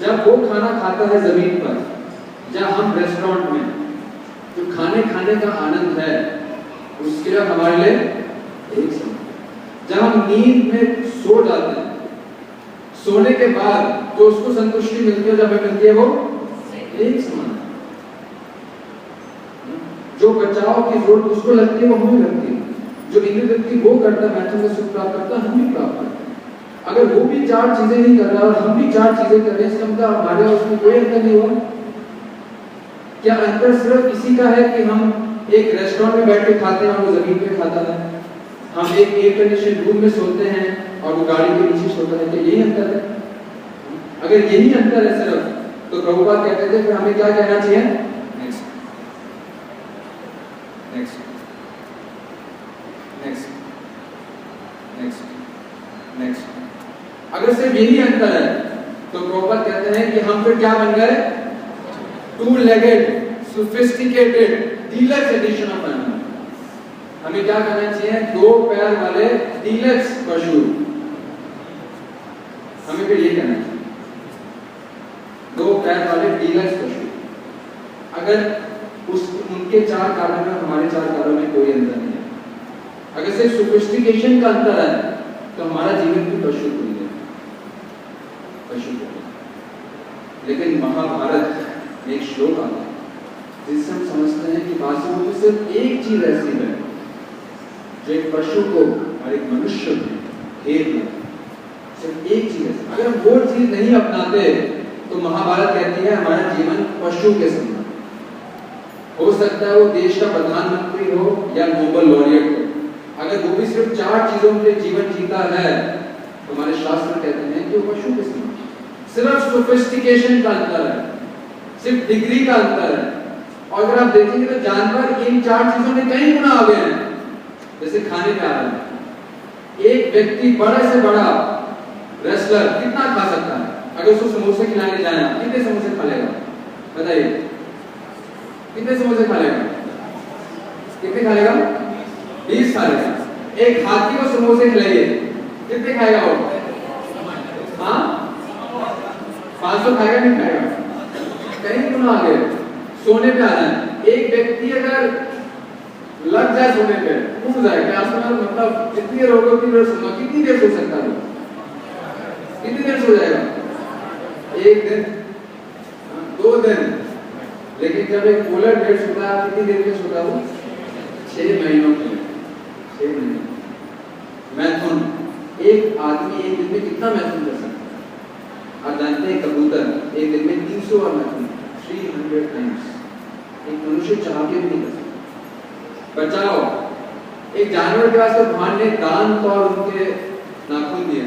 जब वो खाना खाता है जमीन पर, जब हम रेस्टोरेंट में जो खाने का आनंद है उसके लिए हमारे लिए एक समान। जब हम नींद में सो जाते हैं, सोने के बाद जो उसको संतुष्टि मिलती है, जब हमें मिलती है, वो एक समान। जो बचाव की जरूरत उसको लगती है, वो हमें लगती है। जो इंद्रिय तृप्ति वो करता है, मैथुन में सुख प्राप्त करता है, हम भी प्राप्त करते हैं। अगर वो भी 4 चीजें नहीं कर रहा और हम भी 4 चीजें कर रहे हैं, इसका मतलब हमारे और उसमें कोई अंतर नहीं हुआ। क्या अंतर सिर्फ इसी का है कि हम एक रेस्टोरेंट में बैठ के खाते हैं और वो जमीन पे खाता है, हम एक एयर कंडीशन रूम में सोते हैं और वो गाड़ी के नीचे सोता है, क्या यही अंतर है? अगर यही अंतर है सिर्फ, तो प्रभुपाद कहते थे फिर हमें क्या कहना चाहिए? Next next next next next. अगर सिर्फ यही अंतर है तो प्रभुपाद कहते हैं कि हम फिर क्या बन गए? 2-legged sophisticated deluxe edition of animal। हमें क्या करना चाहिए? 2 पैर वाले डीलक्स पशु। हमें फिर ये करना चाहिए, 2 पैर वाले डीलक्स पशु। अगर उनके 4 कार्यों में हमारे 4 कार्यों में कोई अंतर नहीं है, अगर सिर्फ सोफिस्टिकेशन का अंतर है, तो हमारा जीवन भी पशु को ही है, पशु को। लेकिन महाभारत में एक श्लोक आता है जिससे हम समझते हैं कि वास्तव में सिर्फ एक चीज ऐसी है जो एक पशु को और एक मनुष्य में भेद है। सिर्फ एक चीज है, अगर वो चीज नहीं अपनाते तो महाभारत कहती है हमारा जीवन पशु के समान। हो सकता है वो देश का प्रधानमंत्री हो या नोबेल लॉरिएट हो, अगर वो भी सिर्फ 4 चीजों के जीवन जीता है तो हमारे शास्त्र कहते हैं कि वो पशु के समान। सिर्फ सोफिस्टिकेशन का अंतर है, सिर्फ डिग्री का अंतर है। और अगर आप देखेंगे तो जानवर इन 4 चीजों में कई गुना आगे हैं। जैसे खाने पे आ रहा है, एक व्यक्ति बड़े से बड़ा रेसलर कितना खा सकता है? अगर उसको समोसे खिलाने जाए, कितने समोसे खा लेगा? बताइए, कितने समोसे खा लेगा? कितने खा लेगा? 20 खा लेगा। एक हाथी को समोसे खिलाइए, कितने खाएगा वो? हाँ, 500 खाएगा, नहीं खाएगा? कहीं गुना आगे। सोने पे आ जाए, एक व्यक्ति अगर लग जाए सोने पे, उठ जाए, क्या मतलब कितनी देर होगा, कितनी देर सोना, कितनी देर सो सकता है? कितनी देर सो जाएगा? 1 दिन, 2 दिन। लेकिन जब एक पोलर बेयर सोता है, कितनी देर के सोता है वो? 6 महीनों के लिए, 6 महीने। मैथुन, एक आदमी एक दिन में कितना मैथुन कर सकता है? आप जानते हैं कबूतर एक दिन में 300 बार मैथुन, 300 टाइम्स। एक मनुष्य चाह के भी नहीं कर सकता। बचाओ, एक जानवर के पास तो भगवान ने दांत और उनके नाखून दिए,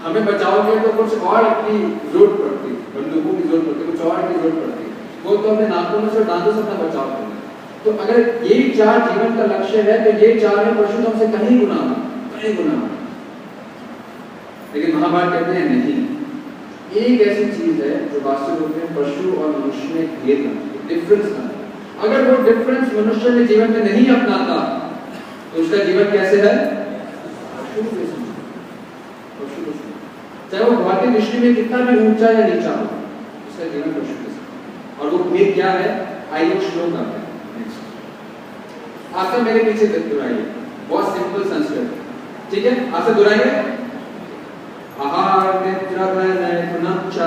हमें बचाओ के तो कुछ और अपनी जरूरत पड़ती, बंदूकों की जरूरत पड़ती, कुछ और की जरूरत पड़ती, वो तो अपने नाखूनों से दांतों से अपना बचाव करना है। तो अगर ये 4 जीवन का लक्ष्य है तो ये 4 पशु तो हमसे कहीं गुना, कहीं गुना। लेकिन महाभारत कहते हैं नहीं, एक ऐसी चीज है जो वास्तव में पशु और मनुष्य में भेद है, डिफरेंस है। अगर वो डिफरेंस मनुष्य ने जीवन में नहीं अपनाता तो उसका जीवन कैसे है? पशु के समान, पशु के समान। चाहे वो भौतिक दृष्टि में कितना भी ऊंचा या नीचा हो, उसका जीवन पशु के समान। और वो भेद क्या है, आइए श्लोक करते हैं। आशा मेरे पीछे दोहराइए, बहुत सिंपल संस्कृत, ठीक है? आशा दोहराइए। आहार निद्रा मैथुनम च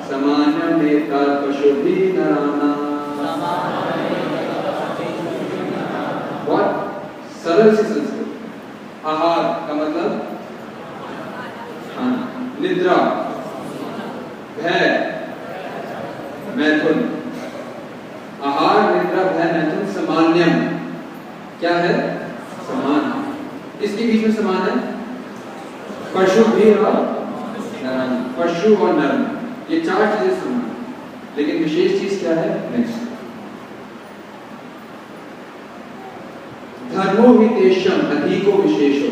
सामान्यम एतत् पशुभिः नराणाम्। बहुत सरल सी संस्कृत। आहार का मतलब खाना, निद्रा, भय, मैथुन। आहार निद्रा भय मैथुन सामान्यम क्या है, समान। इसके बीच में समान है पशु भी और नरम, पशु और नरम, ये चार चीजें समान। लेकिन विशेष चीज क्या है, नेक्स्ट। धर्मो हितेशम अधिको विशेषो,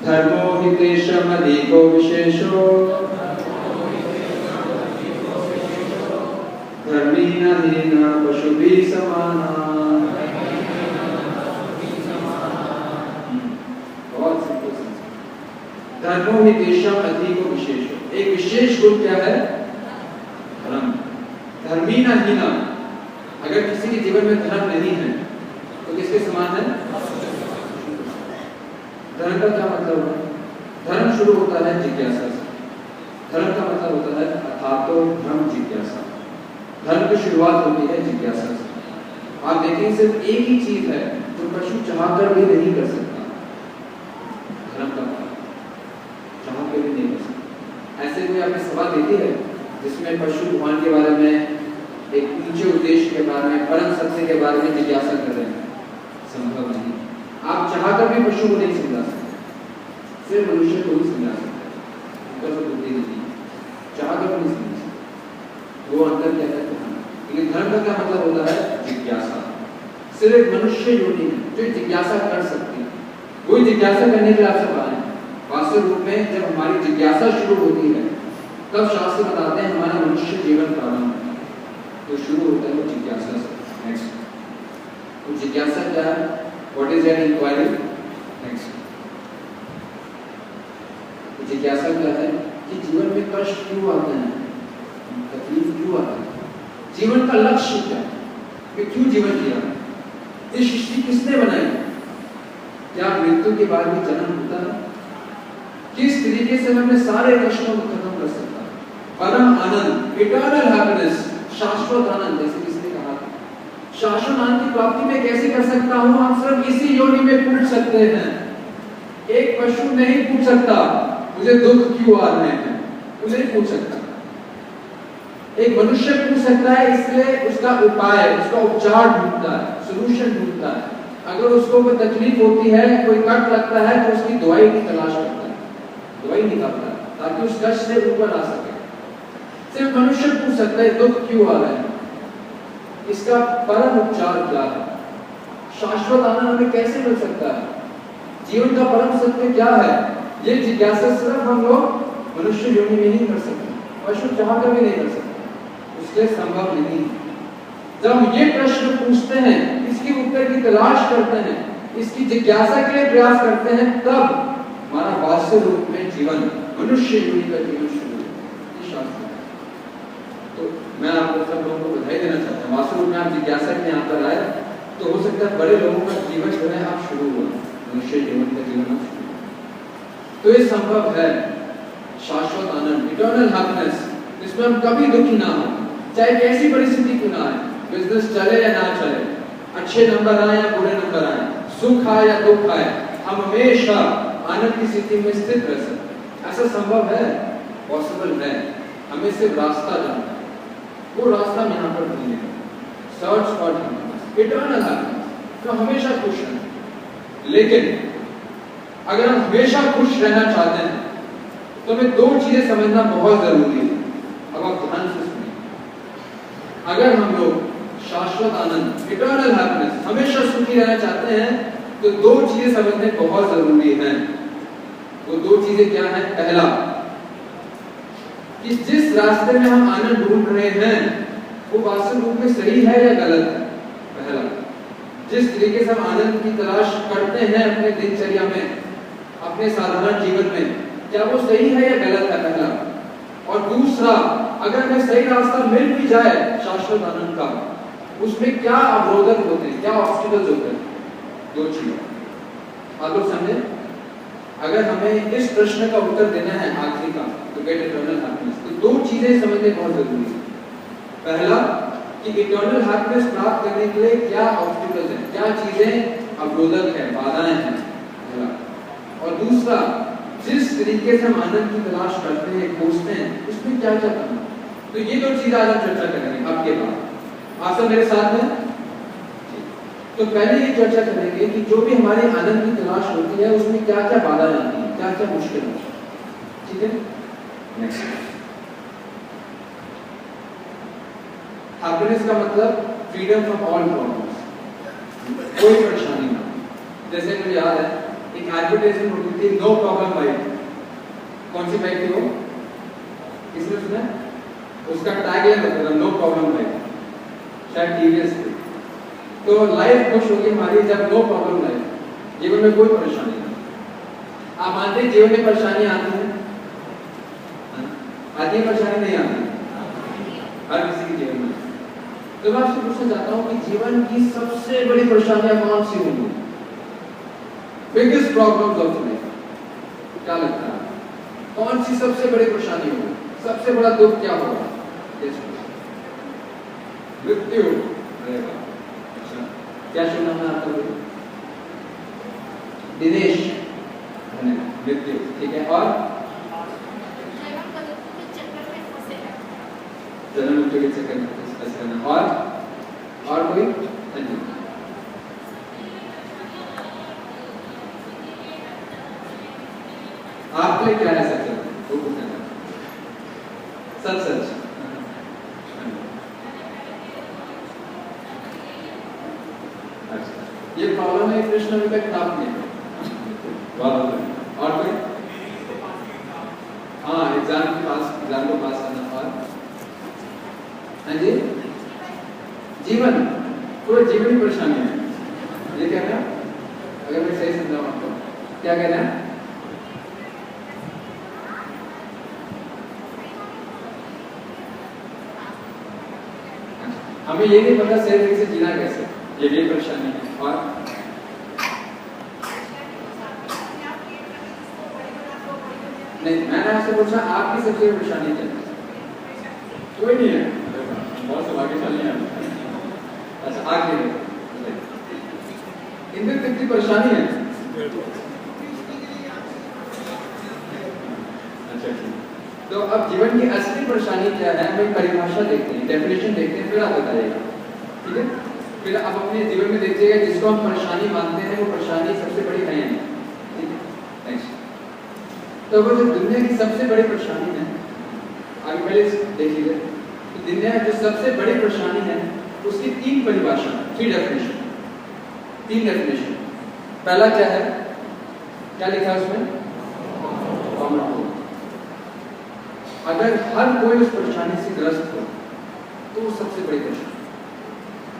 धर्मो हितेशम अधिको विशेषो, धर्मीण हीन पशुभिः समाना। बहुत सिंपल। धर्मो हितेशम अधिको विशेषो, एक विशेष गुण क्या है, धर्म। धर्मीण हीन, अगर किसी के जीवन में धर्म नहीं है तो किसके समान है, धर्म का क्या मतलब है, धर्म शुरू होता है जिज्ञासा से। धर्म का मतलब होता है अथातो धर्म जिज्ञासा। धर्म की शुरुआत होती है जिज्ञासा से। आप देखें सिर्फ एक ही चीज है जो पशु चाहकर भी नहीं कर सकता, धर्म का पालन चाह के भी नहीं कर सकता। ऐसे कोई आपने सभा देखी है जिसमें पशु भगवान के बारे में, एक ऊंचे उद्देश्य के बारे में, परम सत्य के बारे में जिज्ञासा कर रहे हैं? संभव नहीं। आप चाहकर भी पशु को नहीं समझा सकते, सिर्फ मनुष्य को ही समझा सकते हैं, बुद्धि नहीं, चाहकर भी नहीं समझ सकते। वो अंतर क्या है, लेकिन धर्म का क्या मतलब होता है, जिज्ञासा। सिर्फ मनुष्य योनि है जो जिज्ञासा कर सकती है, वही जिज्ञासा करने के लिए आप सब आए। वास्तविक रूप में जब हमारी जिज्ञासा शुरू होती है तब शास्त्र बताते हैं हमारा मनुष्य जीवन प्रारंभ है। तो शुरू होता है जिज्ञासा से। नेक्स्ट, तो जिज्ञासा क्या है, what is an inquiry. Next, जिज्ञासा क्या है कि जीवन में कष्ट क्यों आते हैं, तकलीफ क्यों आता है, जीवन का लक्ष्य क्या है, कि क्यों जीवन जिया, ये सृष्टि किसने बनाई, क्या मृत्यु के बाद भी जन्म होता है, किस तरीके से हम अपने सारे कष्टों को खत्म कर सकता है, परम आनंद, इटर्नल हैप्पीनेस, शाश्वत आनंद, जैसे किसने कहा था, शाश्वत आनंद की प्राप्ति मैं कैसे कर सकता हूं, हम सिर्फ इसी योनि में पूछ सकते हैं। एक पशु नहीं पूछ सकता मुझे दुख क्यों आ रहे हैं, वो नहीं पूछ सकता। एक मनुष्य पूछ सकता है, इसलिए उसका उपाय, उसका उपचार ढूंढता है, सॉल्यूशन ढूंढता है। अगर उसको कोई तकलीफ होती है, कोई कट लगता है तो उसकी दवाई की तलाश करता है, दवाई निकालता है ताकि उस कष्ट से ऊपर आ सके। सिर्फ मनुष्य पूछ सकता है दुख क्यों आ रहे हैं, इसका परम उपचार क्या है, शाश्वत आनंद हमें कैसे मिल सकता है, जीवन का परम सत्य क्या है। ये जिज्ञासा सिर्फ हम लोग मनुष्य योनि में नहीं कर सकते, पशु चाहकर भी नहीं कर सकते, उसके संभव नहीं। जब हम ये प्रश्न पूछते हैं, इसके उत्तर की तलाश करते हैं, इसकी जिज्ञासा के लिए प्रयास करते हैं, तब हमारा वास्तविक रूप में जीवन, मनुष्य योनि का जीवन शुरू होता है। शास्त्र है। तो मैं आपको सब लोगों को बधाई देना चाहता हूँ, वास्तविक रूप में आप जिज्ञासा के यहाँ पर आए तो हो सकता है बड़े लोगों का जीवन जो है आप शुरू हुआ, मनुष्य जीवन का जीवन आप शुरू। तो ये संभव है, शाश्वत आनंद, इटर्नल हैप्पीनेस, जिसमें हम कभी दुखी ना हो, चाहे कैसी परिस्थिति क्यों ना आए, बिजनेस चले या ना चले, अच्छे नंबर आए या बुरे नंबर आए, सुख आए या दुख आए, हम हमेशा आनंद की स्थिति में स्थित रह सकते। ऐसा संभव है, पॉसिबल है, हमें सिर्फ रास्ता जानना है, वो रास्ता हम यहाँ पर ढूंढेंगे। सर्च फॉर इटर्नल हैप्पीनेस, तो हमेशा खुश रहें। लेकिन अगर हम हमेशा खुश रहना चाहते हैं तो हमें दो चीजें समझना बहुत जरूरी है। अब आप ध्यान से सुनिए, अगर हम लोग शाश्वत आनंद, इटर्नल हैप्पीनेस, हमेशा सुखी रहना चाहते हैं तो दो चीजें समझने बहुत जरूरी हैं। वो दो चीजें क्या हैं? पहला, कि जिस रास्ते में हम आनंद ढूंढ रहे हैं वो वास्तविक रूप में सही है या गलत है। पहला, जिस तरीके से हम आनंद की तलाश करते हैं अपने दिनचर्या में, अपने साधारण जीवन में, क्या वो सही है या गलत है, पहला। और दूसरा, अगर हमें सही रास्ता मिल भी जाए शाश्वत आनंद का, उसमें क्या अवरोधक होते हैं, क्या ऑब्स्टिकल्स होते हैं। दो चीजें आप लोग समझे। अगर हमें इस प्रश्न का उत्तर देना है आखिरी का, तो गेट इटर्नल हैप्पीनेस, तो दो चीजें समझने बहुत जरूरी है। पहला कि इटर्नल हैप्पीनेस प्राप्त करने के लिए क्या ऑब्स्टिकल्स हैं, क्या चीजें अवरोधक है, बाधाएं हैं, पहला। और दूसरा, जिस तरीके से हम आनंद की तलाश करते हैं, खोजते हैं, उसमें क्या क्या करना। तो ये दो चीजें आज हम चर्चा करेंगे आपके बाद। आप सब मेरे साथ हैं। तो पहले ये चर्चा करेंगे कि जो भी हमारे आनंद की तलाश होती है उसमें क्या क्या बाधाएं आती हैं, क्या क्या मुश्किल होती है। ठीक है, नेक्स्ट। हैप्पीनेस का मतलब फ्रीडम फ्रॉम ऑल प्रॉब्लम्स, कोई परेशानी ना। जैसे मुझे याद है एक एडवर्टाइजमेंट होती थी, नो प्रॉब्लम बाइक। कौन सी बाइक थी वो, किसने सुना? उसका टैगलाइन होता था नो प्रॉब्लम बाइक, शायद टीवीएस थी। तो लाइफ खुश होगी हमारी जब नो प्रॉब्लम लाइफ, जीवन में कोई परेशानी नहीं। आप मानते हैं जीवन में परेशानी आती है, आती है परेशानी नहीं आती, हर किसी के जीवन में। तो मैं आपसे पूछना चाहता हूँ कि जीवन की सबसे बड़ी परेशानियां कौन सी होंगी, बिगेस्ट प्रॉब्लम्स ऑफ लाइफ, क्या लगता है कौन सी सबसे बड़ी परेशानी होगी, सबसे बड़ा दुख क्या होगा? मृत्यु रहेगा। क्या सुना है आपको? दिनेश, मृत्यु, ठीक है। और जन्म मृत्यु के चक्कर में फंसे रहना। और कोई? आपके लिए क्या है सच? वो पूछना था, सच सच। ये प्रॉब्लम है कृष्ण का किताब में। और कोई? हाँ, एग्जाम को पास करना। और हाँ जी, जीवन, पूरे जीवन की परेशानी है, ये कहना। अगर मैं सही समझाऊँ आपको, क्या कहना है? हमें ये नहीं पता सही तरीके से जीना कैसे, ये भी परेशानी है। और नहीं, मैंने आपसे पूछा आपकी सबसे बड़ी परेशानी क्या है? कोई नहीं है, बहुत सौभाग्यशाली है। अच्छा, आगे इनमें कितनी परेशानी है? अच्छा, तो अब जीवन की असली परेशानी क्या है, हम एक परिभाषा देखते हैं, डेफिनेशन देखते हैं, फिर आप बताइएगा। ठीक है, फिर आप अपने जीवन में देखिएगा जिसको हम परेशानी मानते हैं वो परेशानी सबसे बड़ी है। ठीक है, नेक्स्ट। तो वो जो दुनिया की सबसे बड़ी परेशानी है, आगे पहले देखिए, तो दुनिया जो सबसे बड़ी परेशानी है उसकी तीन परिभाषा, तीन डेफिनेशन। पहला क्या है, क्या लिखा है उसमें? अगर हर कोई उस परेशानी से ग्रस्त हो तो वो सबसे बड़ी परेशानी।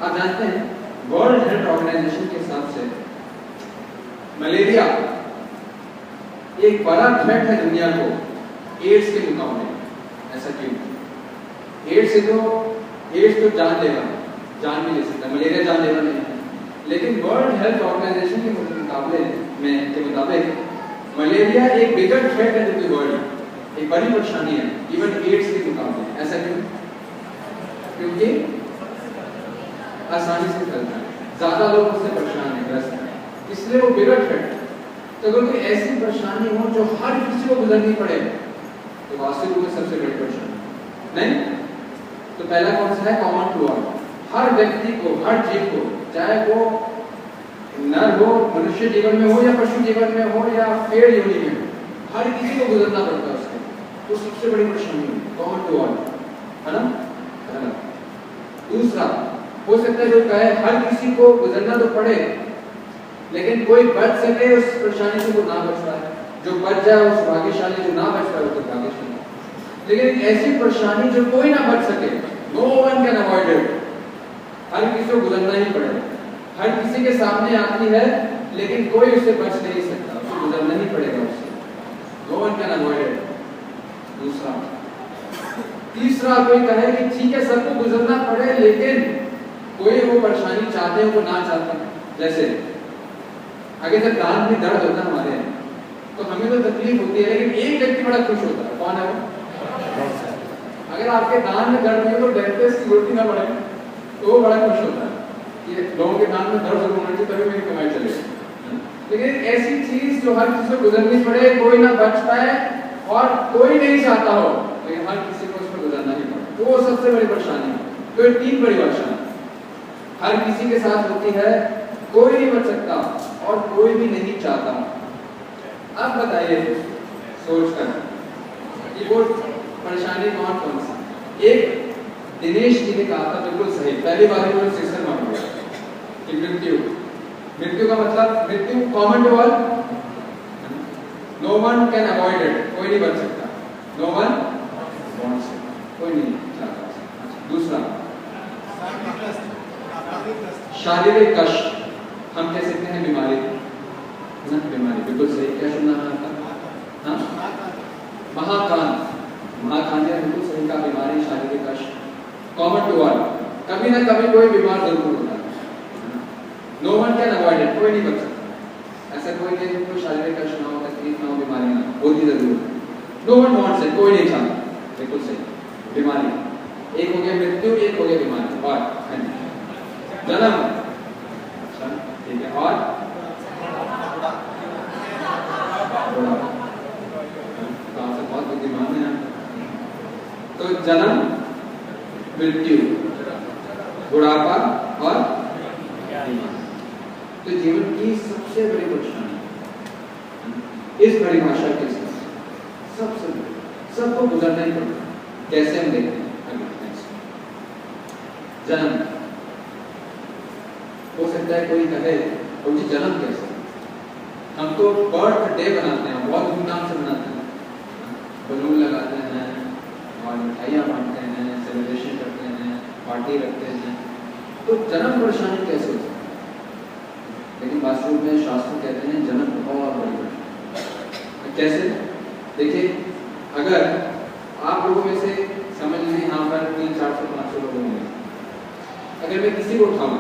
आप जानते हैं वर्ल्ड हेल्थ ऑर्गेनाइजेशन के हिसाब से मलेरिया एक बड़ा थ्रेट है दुनिया को एड्स के मुकाबले। ऐसा क्यों? एड्स तो जान लेगा, जान भी ले सकता है, मलेरिया जानलेवा नहीं है। लेकिन वर्ल्ड हेल्थ ऑर्गेनाइजेशन के मुताबिक मलेरिया एक बिगर थ्रेट है टू द वर्ल्ड, एक बड़ी परेशानी है इवन एड्स के मुकाबले। ऐसा क्यों? क्योंकि आसानी से फैलता है, ज्यादा लोग उससे परेशान हैं, ग्रस्त हैं, इसलिए वो बिगर थ्रेट। तो अगर कोई ऐसी परेशानी हो जो हर किसी को गुजरनी पड़े तो वास्तविक में सबसे बड़ी परेशानी नहीं। तो पहला कौन सा है? कॉमन टू ऑल, हर व्यक्ति को, हर जीव को, चाहे वो नर हो, मनुष्य जीवन में हो या पशु जीवन में हो या पेड़ योनि में हो, हर किसी को गुजरना पड़ता है उसके, तो सबसे बड़ी परेशानी है कॉमन टू ऑल, है ना? दूसरा हो सकता है जो कहे हर किसी को गुजरना तो पड़े लेकिन कोई बच सके उस परेशानी से वो ना बच पाए, जो बच जाए उस भाग्यशाली, जो ना बच पाए वो तो भाग्यशाली। लेकिन ऐसी परेशानी जो कोई ना बच सके, no one can avoid it, हर किसी को गुजरना ही पड़ेगा, हर किसी के सामने आती है लेकिन कोई उससे बच नहीं सकता, उसको गुजरना ही पड़ेगा। No one can avoid it. दूसरा, तीसरा कोई कहे कि ठीक है सबको गुजरना पड़े, लेकिन कोई वो परेशानी चाहते हैं वो ना चाहते हैं। जैसे अगर जब दांत में दर्द होता है हमारे, तो हमें तो तकलीफ होती है, लेकिन एक व्यक्ति बड़ा खुश होता है। कौन है वो? अगर आपके दांत में दर्द हो तो डेंटिस्ट की रोटी ना बढ़े तो वो बड़ा खुश होता है कि लोगों के दांत में दर्द होना चाहिए तभी मेरी कमाई चलेगी। लेकिन ऐसी चीज जो हर किसी को गुजरनी पड़े, कोई ना बच पाए और कोई नहीं चाहता हो, लेकिन हर किसी को उस पर गुजरना ही पड़े, तो वो सबसे बड़ी परेशानी है। तो ये तीन बड़ी परेशानी हर किसी के साथ होती है, कोई नहीं बच सकता और कोई भी नहीं चाहता। अब बताइए सोच कर कि वो परेशानी कौन कौन सी। एक दिनेश जी ने कहा था बिल्कुल सही, पहली बार उन्होंने सेक्शन मांग लिया कि मृत्यु। मृत्यु का मतलब मृत्यु common to all, no one can avoid it, कोई नहीं बच सकता, नो वन वांट्स इट, कोई नहीं चाहता। दूसरा शारीरिक कष्ट, हम कह सकते हैं बीमारी ना, बीमारी बिल्कुल सही। क्या सुनना है आपका? हाँ, महाकान, महाकानिया बिल्कुल सही का, बीमारी शारीरिक कष्ट कॉमन टू ऑल, कभी ना कभी कोई बीमार जरूर होता है। No one can avoid it, कोई नहीं बच सकता। ऐसा कोई नहीं कोई शारीरिक कष्ट ना हो, तकलीफ ना हो, बीमारी ना हो, होती जरूर है। नो वन वांट्स इट, कोई नहीं चाहता, बिल्कुल सही। बीमारी, एक हो गया मृत्यु, एक हो गया बीमारी, और जन्म, अच्छा ठीक है, और बहुत बुद्धिमान है। तो जन्म, मृत्यु, बुढ़ापा और तो जीवन की सबसे बड़ी परेशानी इस परिभाषा के साथ सबसे सबको गुजरना ही पड़ता है। कैसे हम देखते हैं? जन्म, हो सकता है कोई कहे और जी जन्म कैसे? हम तो बर्थ डे बनाते हैं, बहुत धूमधाम से मनाते हैं, बलून लगाते हैं और मिठाइयाँ बांटते हैं, सेलिब्रेशन करते हैं, पार्टी रखते हैं। तो जन्म परेशानी कैसे हो सकती है? लेकिन वास्तव में शास्त्र कहते हैं जन्म बहुत बड़ी परेशानी। कैसे? देखिए, अगर आप लोगों में से समझ लीजिए यहाँ पर 300, 400, 500 लोग होंगे, अगर मैं किसी को उठाऊं,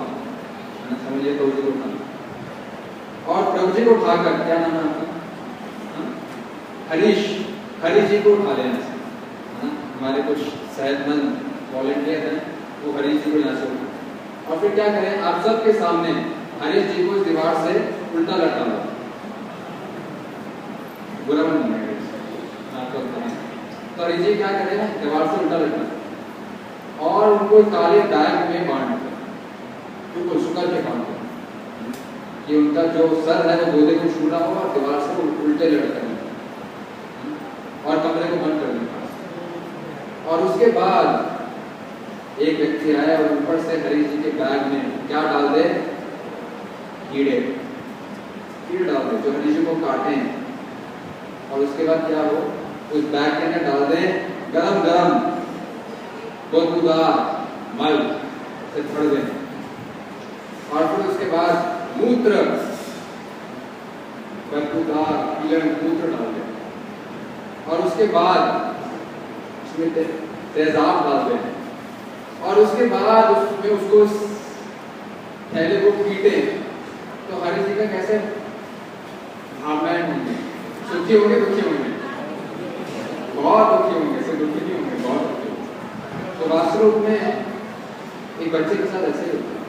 समझिए प्रभु जी को उठाऊं और प्रभु जी को उठाकर, क्या नाम है आपका? हरीश जी को उठा लेना। हमारे कुछ सेहतमंद वॉलंटियर हैं, वो हरीश जी को यहाँ से उठा, और फिर क्या करें, आप सबके सामने हरीश जी को इस दीवार से उल्टा लटका लो। बुरा मन नहीं है तो हरीश जी क्या करें, दीवार से उल्टा लटका और उनको काले बैग में बांध दो, बिल्कुल सुकर के बांध दो कि उनका जो सर है वो गोदे को छू रहा हो और दीवार से उल्टे लटक रहे, और कमरे को बंद कर दें। और उसके बाद एक व्यक्ति आया और ऊपर से हरीश जी के बैग में क्या डाल दे? कीड़े डाल दे जो हरीश जी को काटे। और उसके बाद क्या हो, उस बैग के अंदर डाल दे गरम बदबूदार मल से भर दे, और फिर उसके बाद मूत्र, बदबूदार मूत्र डाल दे, और उसके बाद उसमें तेजाब डाल दे, और उसके बाद उसमें उसको थैले को पीटे। तो हरीश जी का कैसे भावनाएं होंगे? सुखी होंगे, दुखी होंगे? बहुत दुखी होंगे, सिर्फ दुखी नहीं होंगे, बहुत दुखी होंगे। तो वास्तव में एक बच्चे के साथ ऐसे ही होता है।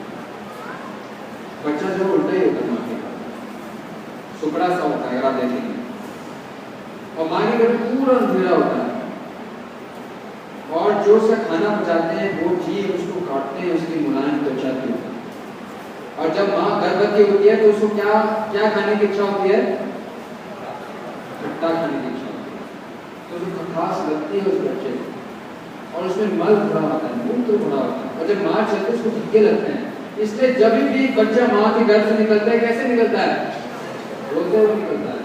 बच्चा जो उल्टा ही होता है, माँ के सुपड़ा सा होता है, अगर आप देखेंगे, और माँ के घर में पूरा अंधेरा होता है, और जो उसका खाना पचाते हैं वो जीव उसको काटते हैं, उसकी मुलायम त्वचा की होती है। और जब माँ गर्भवती होती है तो उसको क्या खाने की इच्छा होती है? खट्टा खाने की इच्छा होती है। तो उसको खटास लगती है उस बच्चे को, और उसमें मल भरा होता है, मूत्र भरा होता है, और जब माँ चलती है उसको धक्के लगते हैं। इसलिए जब भी बच्चा माँ के गर्भ से निकलता है, कैसे निकलता है? रोते हुए निकलता है।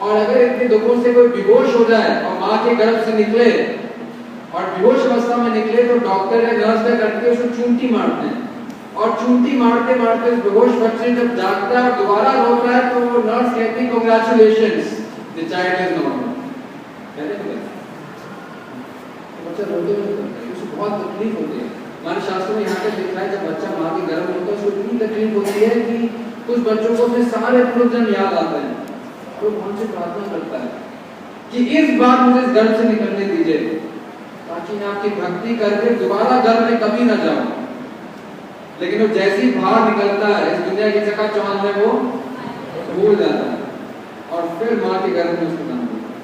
और अगर इतने दुखों से कोई बेहोश हो जाए और माँ के गर्भ से निकले और बेहोश अवस्था में निकले, तो डॉक्टर या नर्स क्या करते हैं? उसको चूंटी मारते हैं, और चूंटी मारते मारते बेहोश बच्चे जब जागता है और दोबारा रोता है, तो वो नर्स कहती है congratulations, the child is normal, कहते हैं बच्चा रोते हुए करता है, उसको बहुत तकलीफ होती है। हमारे शास्त्रों में यहाँ तक लिखा है जब बच्चा माँ के गर्भ में होता है उसको इतनी तकलीफ होती है कि कुछ बच्चों को अपने सारे पूर्वजन्म याद आते हैं और वो भगवान से प्रार्थना करता है कि इस बार मुझे इस गर्भ से निकलने दीजिए ताकि मैं आपकी भक्ति करके दोबारा गर्भ में कभी न जाऊं। लेकिन वो जैसे ही बाहर निकलता है इस दुनिया की चकाचौंध में वो भूल जाता है और फिर माँ के गर्भ में उसको जन्म देता है।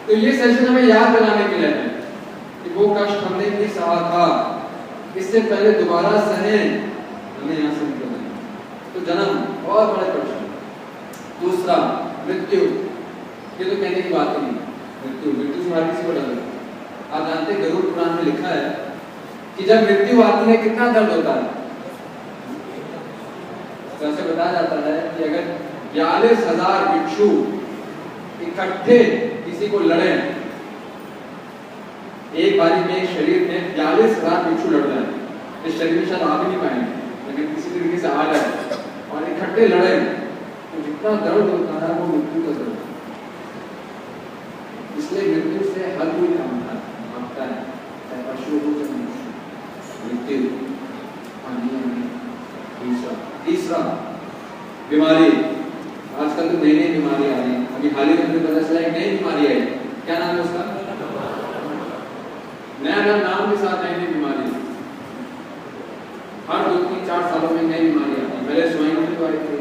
तो ये सेशन हमें याद दिलाने के लिए है कि वो कष्ट हमने भी सहा था, इससे पहले दोबारा सहे हमें यहाँ से निकलना है। तो जन्म और बड़े प्रश्न। दूसरा मृत्यु, ये तो कहने की बात ही नहीं, मृत्यु से हर किसी को डर लगता है। आप जानते हैं गरुड़ पुराण में लिखा है कि जब मृत्यु आती है कितना दर्द होता है। तो ऐसे बताया जाता है कि अगर 42,000 भिक्षु इकट्ठे किसी को लड़े, एक बारी में एक शरीर में 42,000 भिक्षु लड़ रहे हैं, इस शरीर में शायद आ भी नहीं पाएंगे, लेकिन किसी तरीके से आ जाए और इकट्ठे लड़े तो जितना दर्द होता है वो मृत्यु का दर्द है। इसलिए मृत्यु से हर कोई भागता है, चाहे पशु हो चाहे मनुष्य। मृत्यु तीसरा बीमारी। आजकल तो नई नई बीमारी आ रही है, अभी हाल ही में पता चला एक नई बीमारी आई, क्या नाम है उसका? नया नाम के साथ नई नई बीमारी, हर 2-3-4 सालों में नई बीमारी आती है। पहले स्वाइन फ्लू आई थी,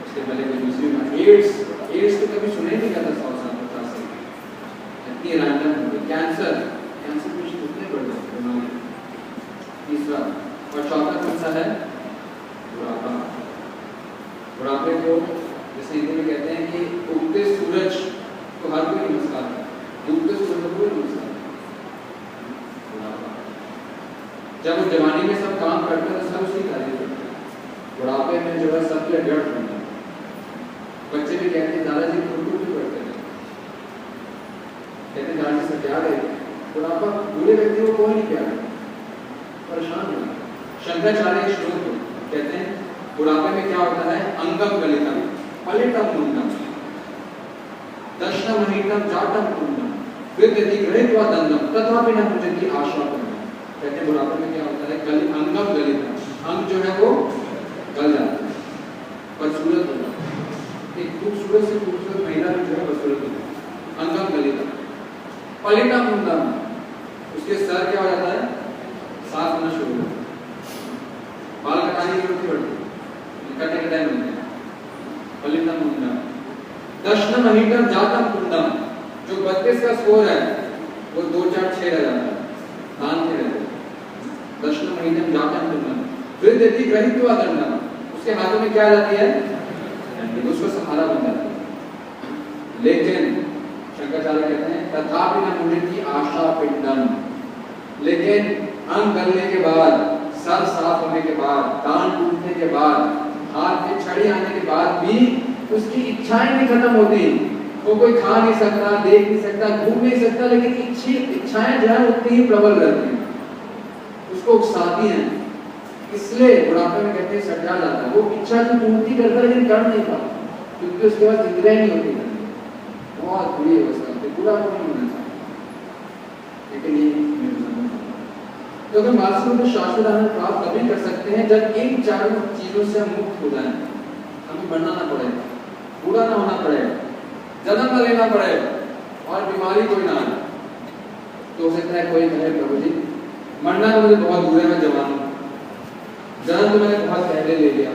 उसके पहले कोई दूसरी बीमारी, एड्स तो कभी सुने नहीं करता 100 साल 50 साल, इतनी रैंडम हो गई। कैंसर कुछ कितने बढ़ गए बीमारी। तीसरा और चौथा कौन सा है? बुढ़ापा। बुढ़ापे को जैसे हिंदी में कहते हैं कि उगते सूरज को हर कोई नमस्कार है, डूबते सूरज को नमस्कार। जब वो जवानी में सब काम करते हैं तो सब उसकी तारीफ करते हैं, बुढ़ापे में जो है सब के व्यर्थ होता है। बच्चे भी कहते हैं दादाजी खुद भी करते हैं, कहते हैं दादाजी से प्यार है। बुढ़ापा बूढ़े व्यक्ति को कोई नहीं प्यार, परेशान है। शंकराचार्य श्लोक कहते हैं बुढ़ापे में क्या होता है? अंगम गलितम पलितम मुंडम दशनम महीनम जातम कुंडम विद्यति गृहीत्वा दंडम तथापि न मुझे आशा करना। कहते हैं बुढ़ापे में क्या होता है? अंगम गलितम, अंग जो है वो गल जाता है, बदसूरत हो जाता है। एक खूबसूरत से खूबसूरत महिला भी जो है बदसूरत हो जाती है। अंगम गलितम पलितम मुंडम, उसके सर क्या हो जाता है? साफ होना शुरू हो जाता है, बाल कटाने की जरूरत पड़ती है, कटे कटाई मिलते हैं। पलितम मुंडम दशनम महीनम जातम कुंडम, जो 32 का स्कोर है वो 2-4-6 रह जाता है, दान के रहते हैं। दशनम महीनम जातम कुंडम विद्यति गृहीत्वा दंडम, उसके हाथों में क्या आ जाती है? उसको सहारा बन जाती है। लेकिन शंकराचार्य कहते हैं तथापि न मुनिति आशा पिंडम, लेकिन अंग गलने के बाद, सर साफ होने के बाद, दान टूटने के बाद, हाथ में छड़ी आने के बाद भी उसकी इच्छाएं नहीं खत्म होती। वो कोई खा नहीं सकता, देख नहीं सकता, घूम नहीं सकता, लेकिन इच्छाएं जो है उतनी ही प्रबल रहती हैं, उसको उकसाती हैं। इसलिए बुढ़ापे में कहते हैं सटा जाता है। वो इच्छा की पूर्ति करता है लेकिन कर नहीं पाता, क्योंकि उसके बाद इंद्रियां नहीं होती। बहुत बुरी अवस्था होती है, बुरा नहीं होना चाहिए, लेकिन ये तो हम वास्तव में शाश्वत आनंद प्राप्त तभी कर सकते हैं जब इन चारों चीजों से हम मुक्त हो जाएं। हमें बनना ना पड़े, बूढ़ा ना होना पड़े, जन्म ना लेना पड़े और बीमारी कोई ना आए। तो हो सकता है कोई कहे प्रभु जी मरना तो मुझे बहुत दूर है, मैं जवान हूँ, जन्म तो मैंने बहुत पहले ले लिया,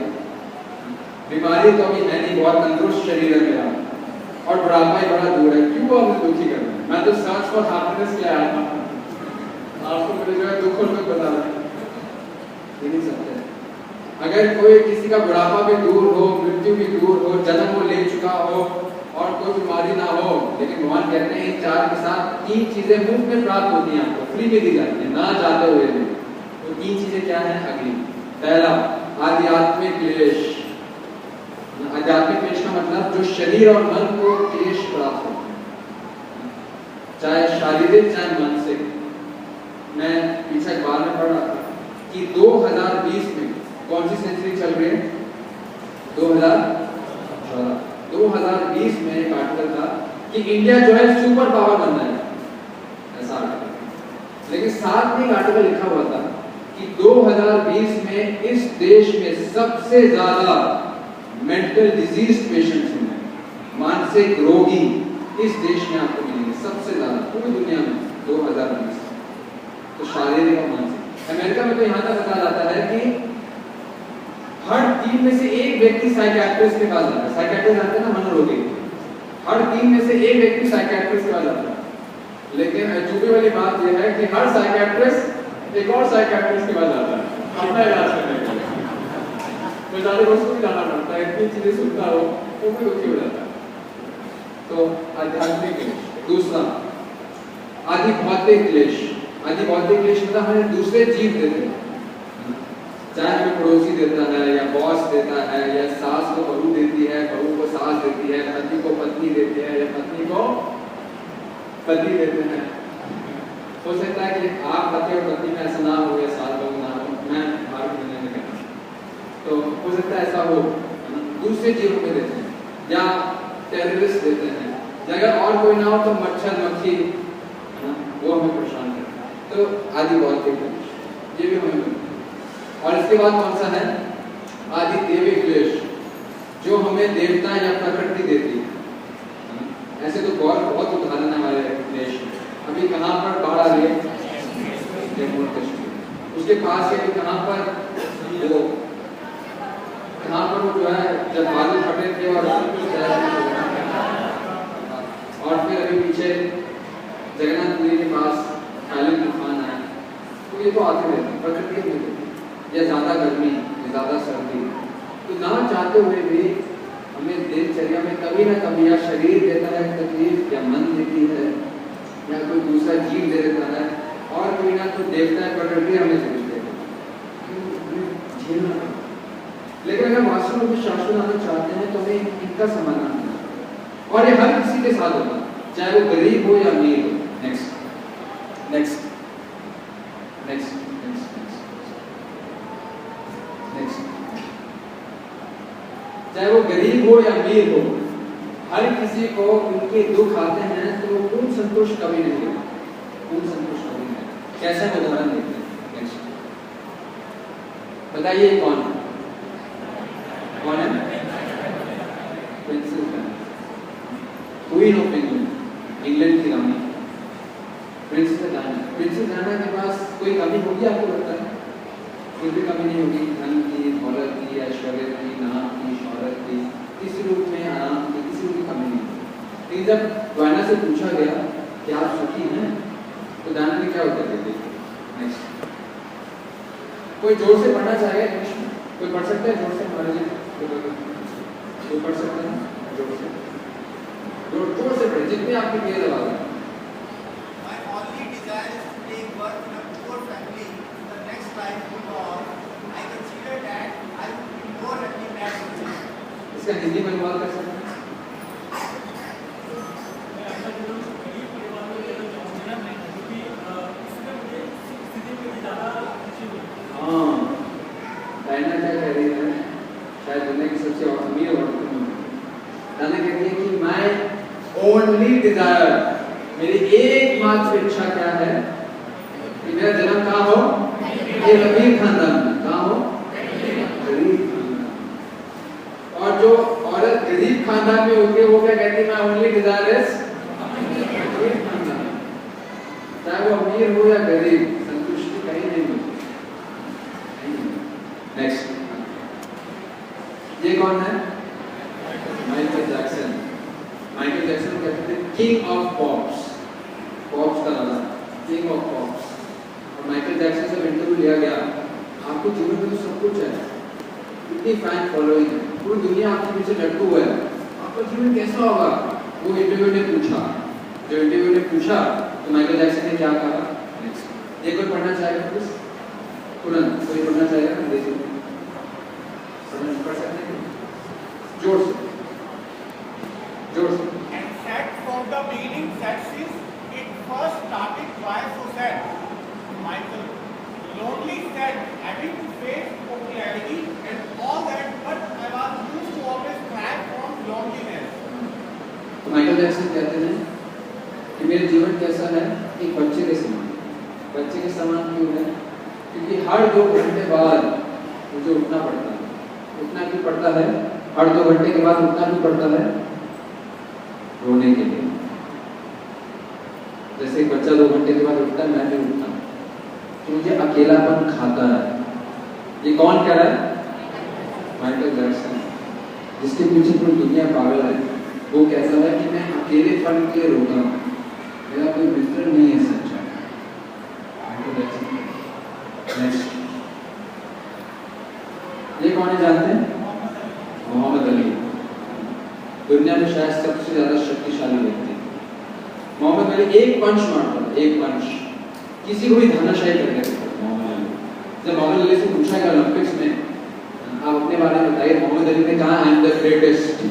बीमारी तो अभी है नहीं, बहुत तंदुरुस्त शरीर है मेरा, और बुढ़ापा ही बड़ा दूर है, क्यों वो मुझे दुखी करना है? मैं तो सर्च फॉर हैप्पीनेस के लिए आया था, आपको मेरे जो है दुख और दुख बता रहे हैं, ये नहीं सकते। अगर कोई किसी का बुढ़ापा भी दूर हो, मृत्यु भी दूर हो, जन्म वो ले चुका हो और कोई बीमारी ना हो, लेकिन भगवान कहते हैं इन चार के साथ 3 चीजें मुफ्त में प्राप्त होती हैं, आपको फ्री में दी जाती है, ना चाहते हुए भी। तो 3 चीजें क्या हैं? अगली, पहला आध्यात्मिक क्लेश। आध्यात्मिक क्लेश का मतलब जो शरीर और मन को क्लेश प्राप्त हो, चाहे शारीरिक चाहे मानसिक। मैं पीछे अखबार में पढ़ रहा था कि 2020 में कौन सी सेंचुरी चल रही है? 2014। 2020 में एक आर्टिकल था कि इंडिया जो है सुपर पावर बनना है, ऐसा आर्टिकल। लेकिन साथ में एक आर्टिकल लिखा हुआ था कि 2020 में इस देश में सबसे ज्यादा मेंटल डिजीज पेशेंट्स होंगे, मानसिक रोगी इस देश में आपको मिलेंगे सबसे ज्यादा पूरी दुनिया में 2020। तो शारीरिक और मानसिक, अमेरिका में तो यहां तक कहा जाता है कि हर 3 में से एक व्यक्ति साइकियाट्रिस्ट के पास जाता है। साइकियाट्रिस्ट जानते हैं ना, मनोरोगी। हर 3 में से एक व्यक्ति साइकियाट्रिस्ट के पास जाता है। लेकिन अजूबे वाली बात यह है कि हर साइकियाट्रिस्ट एक और साइकियाट्रिस्ट के पास जाता है अपना इलाज करने के लिए। बेचारे को उसको भी जाना पड़ता है, इतनी चीजें सुनता हो तो भी दुखी हो जाता है। तो आध्यात्मिक क्लेश। दूसरा आदि भौतिक क्लेश। आदि भौतिक क्लेश मतलब हमें दूसरे जीव देते हैं, चाहे हमें पड़ोसी देता है या बॉस देता है या सास को बहू देती है, बहू को सास देती है, पति को पत्नी देती है या पत्नी को पति देते हैं। हो सकता है कि आप पति और पत्नी में ऐसा ना हो या सास बहू ना हो, मैं भारत दुनिया में कहता हूँ, तो हो सकता है ऐसा हो, दूसरे जीवों में देते हैं या टेररिस्ट देते हैं, या अगर और कोई ना हो तो मच्छर मक्खी वो हमें परेशान करता है। तो आदि भौतिक क्लेश ये भी हमें। और इसके बाद कौन सा है? आदि दैविक क्लेश, जो हमें देवता या प्रकृति देती है। ऐसे तो बहुत उदाहरण है हमारे देश में। अभी कहाँ पर बाढ़ आ रही है? उसके पास है कहाँ पर वो जो है जब बादल फटे थे और फिर अभी पीछे जगन्नाथपुरी के पास कालीन तूफान आया। तो ये तो आते रहते हैं, प्रकृति में या ज्यादा गर्मी या ज्यादा सर्दी। तो ना चाहते हुए भी हमें दिनचर्या में कभी ना कभी या शरीर देता है तकलीफ, या मन देती है, या कोई दूसरा जीव दे देता है, और कोई ना तो देवता है प्रकृति हमें जरूर देता है। लेकिन अगर वास्तव में कुछ शाश्वत आना चाहते हैं तो हमें इनका समाधान है, और ये हर किसी के साथ होगा, चाहे वो गरीब हो या अमीर हो। नेक्स्ट नेक्स्ट नेक्स्ट चाहे वो गरीब हो या अमीर हो, हर किसी को उनके दुख आते हैं तो पूर्ण संतोष कभी नहीं होगा, पूर्ण संतोष कभी नहीं। कैसा उदाहरण देखते हैं? नेक्स्ट बताइए कौन है? कौन है? Princess Diana, queen of England, England की रानी प्रिंसेस डायना। प्रिंसेस डायना के पास कोई कमी होगी आपको लगता है? कोई भी कमी नहीं होगी, धन की, दौलत की, ऐश्वर्य की, नाम की, शौहरत की, किसी रूप में आराम की, किसी रूप की कमी नहीं होगी। लेकिन जब डायना से पूछा गया कि आप सुखी हैं, तो डायना ने क्या उत्तर दिया? नेक्स्ट कोई जोर से पढ़ना चाहेगा? कोई पढ़ सकता है जोर से? हमारे लिए कोई पढ़ सकता है जोर से? जोर से पढ़े, जितने आपकी तेज आवाज है। इसका हिंदी में अनुवाद कर सकते हैं? हाँ, डायना क्या कह रही है? शायद दुनिया की सबसे अमीर औरत डायना कहती है कि मैं ओनली डिजायर, मेरी एकमात्र इच्छा क्या है कि मेरा जन्म कहाँ हो? एक अमीर खानदान में। कहाँ हो? गरीब खानदान। और जो औरत गरीब खानदान में होती है वो क्या कहती है? मैं ओनली डिजायरस अमीर खानदान। चाहे वो अमीर हो या गरीब, संतुष्टि कहीं नहीं मिलती। नेक्स्ट ये कौन है? Michael Jackson. माइकल जैक्सन को कहते थे किंग ऑफ पॉप्स, पॉप्स का राजा, किंग ऑफ पॉप्स। और माइकल जैक्सन से इंटरव्यू लिया गया, आपको जीवन में तो सब कुछ है, इतनी फैन फॉलोइंग है, पूरी दुनिया आपके पीछे लटकू हुआ है, आपका जीवन कैसा होगा? वो इंटरव्यू ने पूछा, जो इंटरव्यू ने पूछा तो माइकल जैक्सन ने क्या कहा? नेक्स्ट ये कोई पढ़ना चाहेगा? प्लीज तुरंत कोई पढ़ना चाहेगा? देखिए पढ़ सकते हैं जोर से, जोर से। And said from the beginning that since it first started, why so sad? Michael lonely said, having to face popularity and all that, but I was used to always cry from loneliness. तो माइकल जैक्सन कहते हैं कि मेरा जीवन कैसा है, एक बच्चे के समान। बच्चे के समान क्यों है? क्योंकि हर 2 घंटे बाद मुझे उठना पड़ता है। उठना क्यों पड़ता है? हर 2 घंटे के बाद उठना क्यों पड़ता है? रोने के लिए। जैसे एक बच्चा 2 घंटे के बाद उठता है, मैं भी उठता हूँ, तो मुझे अकेलापन खाता है। ये कौन कह रहा है? माइकल जैक्सन, जिसके पीछे पूरी दुनिया पागल है। वो कहता है कि मैं अकेलेपन के लिए रोता हूँ, मेरा कोई मित्र नहीं है सच्चा। Michael Jackson. नेक्स्ट, ये कौन है जानते हैं? मोहम्मद अली। दुनिया में शायद सबसे ज्यादा शक्तिशाली व्यक्ति। मोहम्मद अली एक पंच मारता था, एक पंच, किसी को भी धनाशाही कर देता था मोहम्मद अली। जब मोहम्मद अली से पूछा गया ओलंपिक्स में, आप अपने बारे में बताइए, मोहम्मद अली ने कहा आई एम द ग्रेटेस्ट,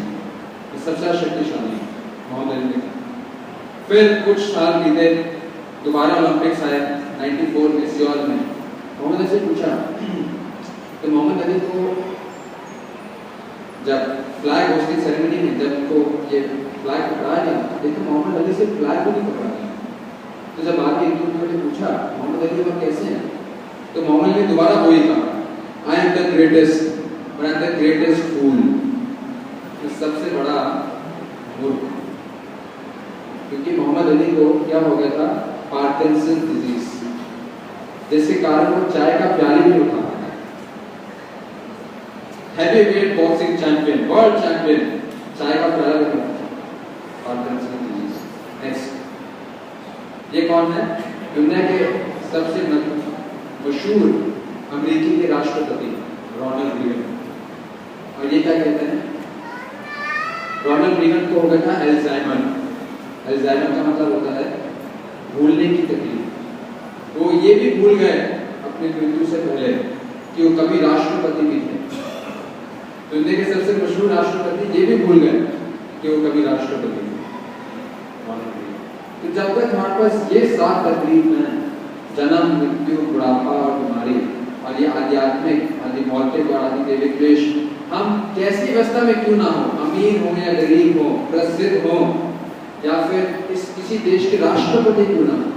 सबसे ज्यादा शक्तिशाली मोहम्मद अली ने कहा। फिर कुछ साल बीते, दोबारा ओलंपिक्स आए 94 में सियोल में। मोहम्मद अली से पूछा, तो मोहम्मद अली को जब फ्लैग होस्टिंग सेरेमनी में जब उनको ये फ्लैग पकड़ाया गया, लेकिन मोहम्मद अली से फ्लैग को नहीं पकड़ा गया। तो जब आगे इंटरव्यू ने पूछा मोहम्मद अली वो कैसे हैं, तो मोहम्मद अली ने दोबारा वही कहा, I am the greatest, but I am the greatest fool, सबसे बड़ा मूर्ख। क्योंकि मोहम्मद अली को क्या हो गया था? पार्किंसन डिजीज, जिसके कारण वो चाय का प्याली भी उठा पाया। Heavyweight boxing champion, world champion, चाय का प्याला भी उठा, पार्किंसन डिजीज। नेक्स्ट, ये कौन है? दुनिया के सबसे मशहूर अमेरिकी के राष्ट्रपति रोनाल्ड रीगन। और ये क्या कहते हैं? रोनाल्ड रीगन को हो गया था अल्जाइमर। अल्जाइमर का मतलब होता है भूलने की तकलीफ। वो ये भी भूल गए अपनी मृत्यु से पहले कि वो कभी राष्ट्रपति भी थे। दुनिया के सबसे मशहूर राष्ट्रपति ये भी भूल गए कि वो कभी राष्ट्रपति थे। तो जब तक हमारे पास ये 7 तकलीफ हैं, जन्म, मृत्यु, बुढ़ापा और बीमारी, और ये आध्यात्मिक, आदि भौतिक और आदि दैविक क्लेश, हम कैसी अवस्था में क्यों ना हो, अमीर हो या गरीब हो, प्रसिद्ध हो या फिर इस किसी देश के राष्ट्रपति क्यों ना हो,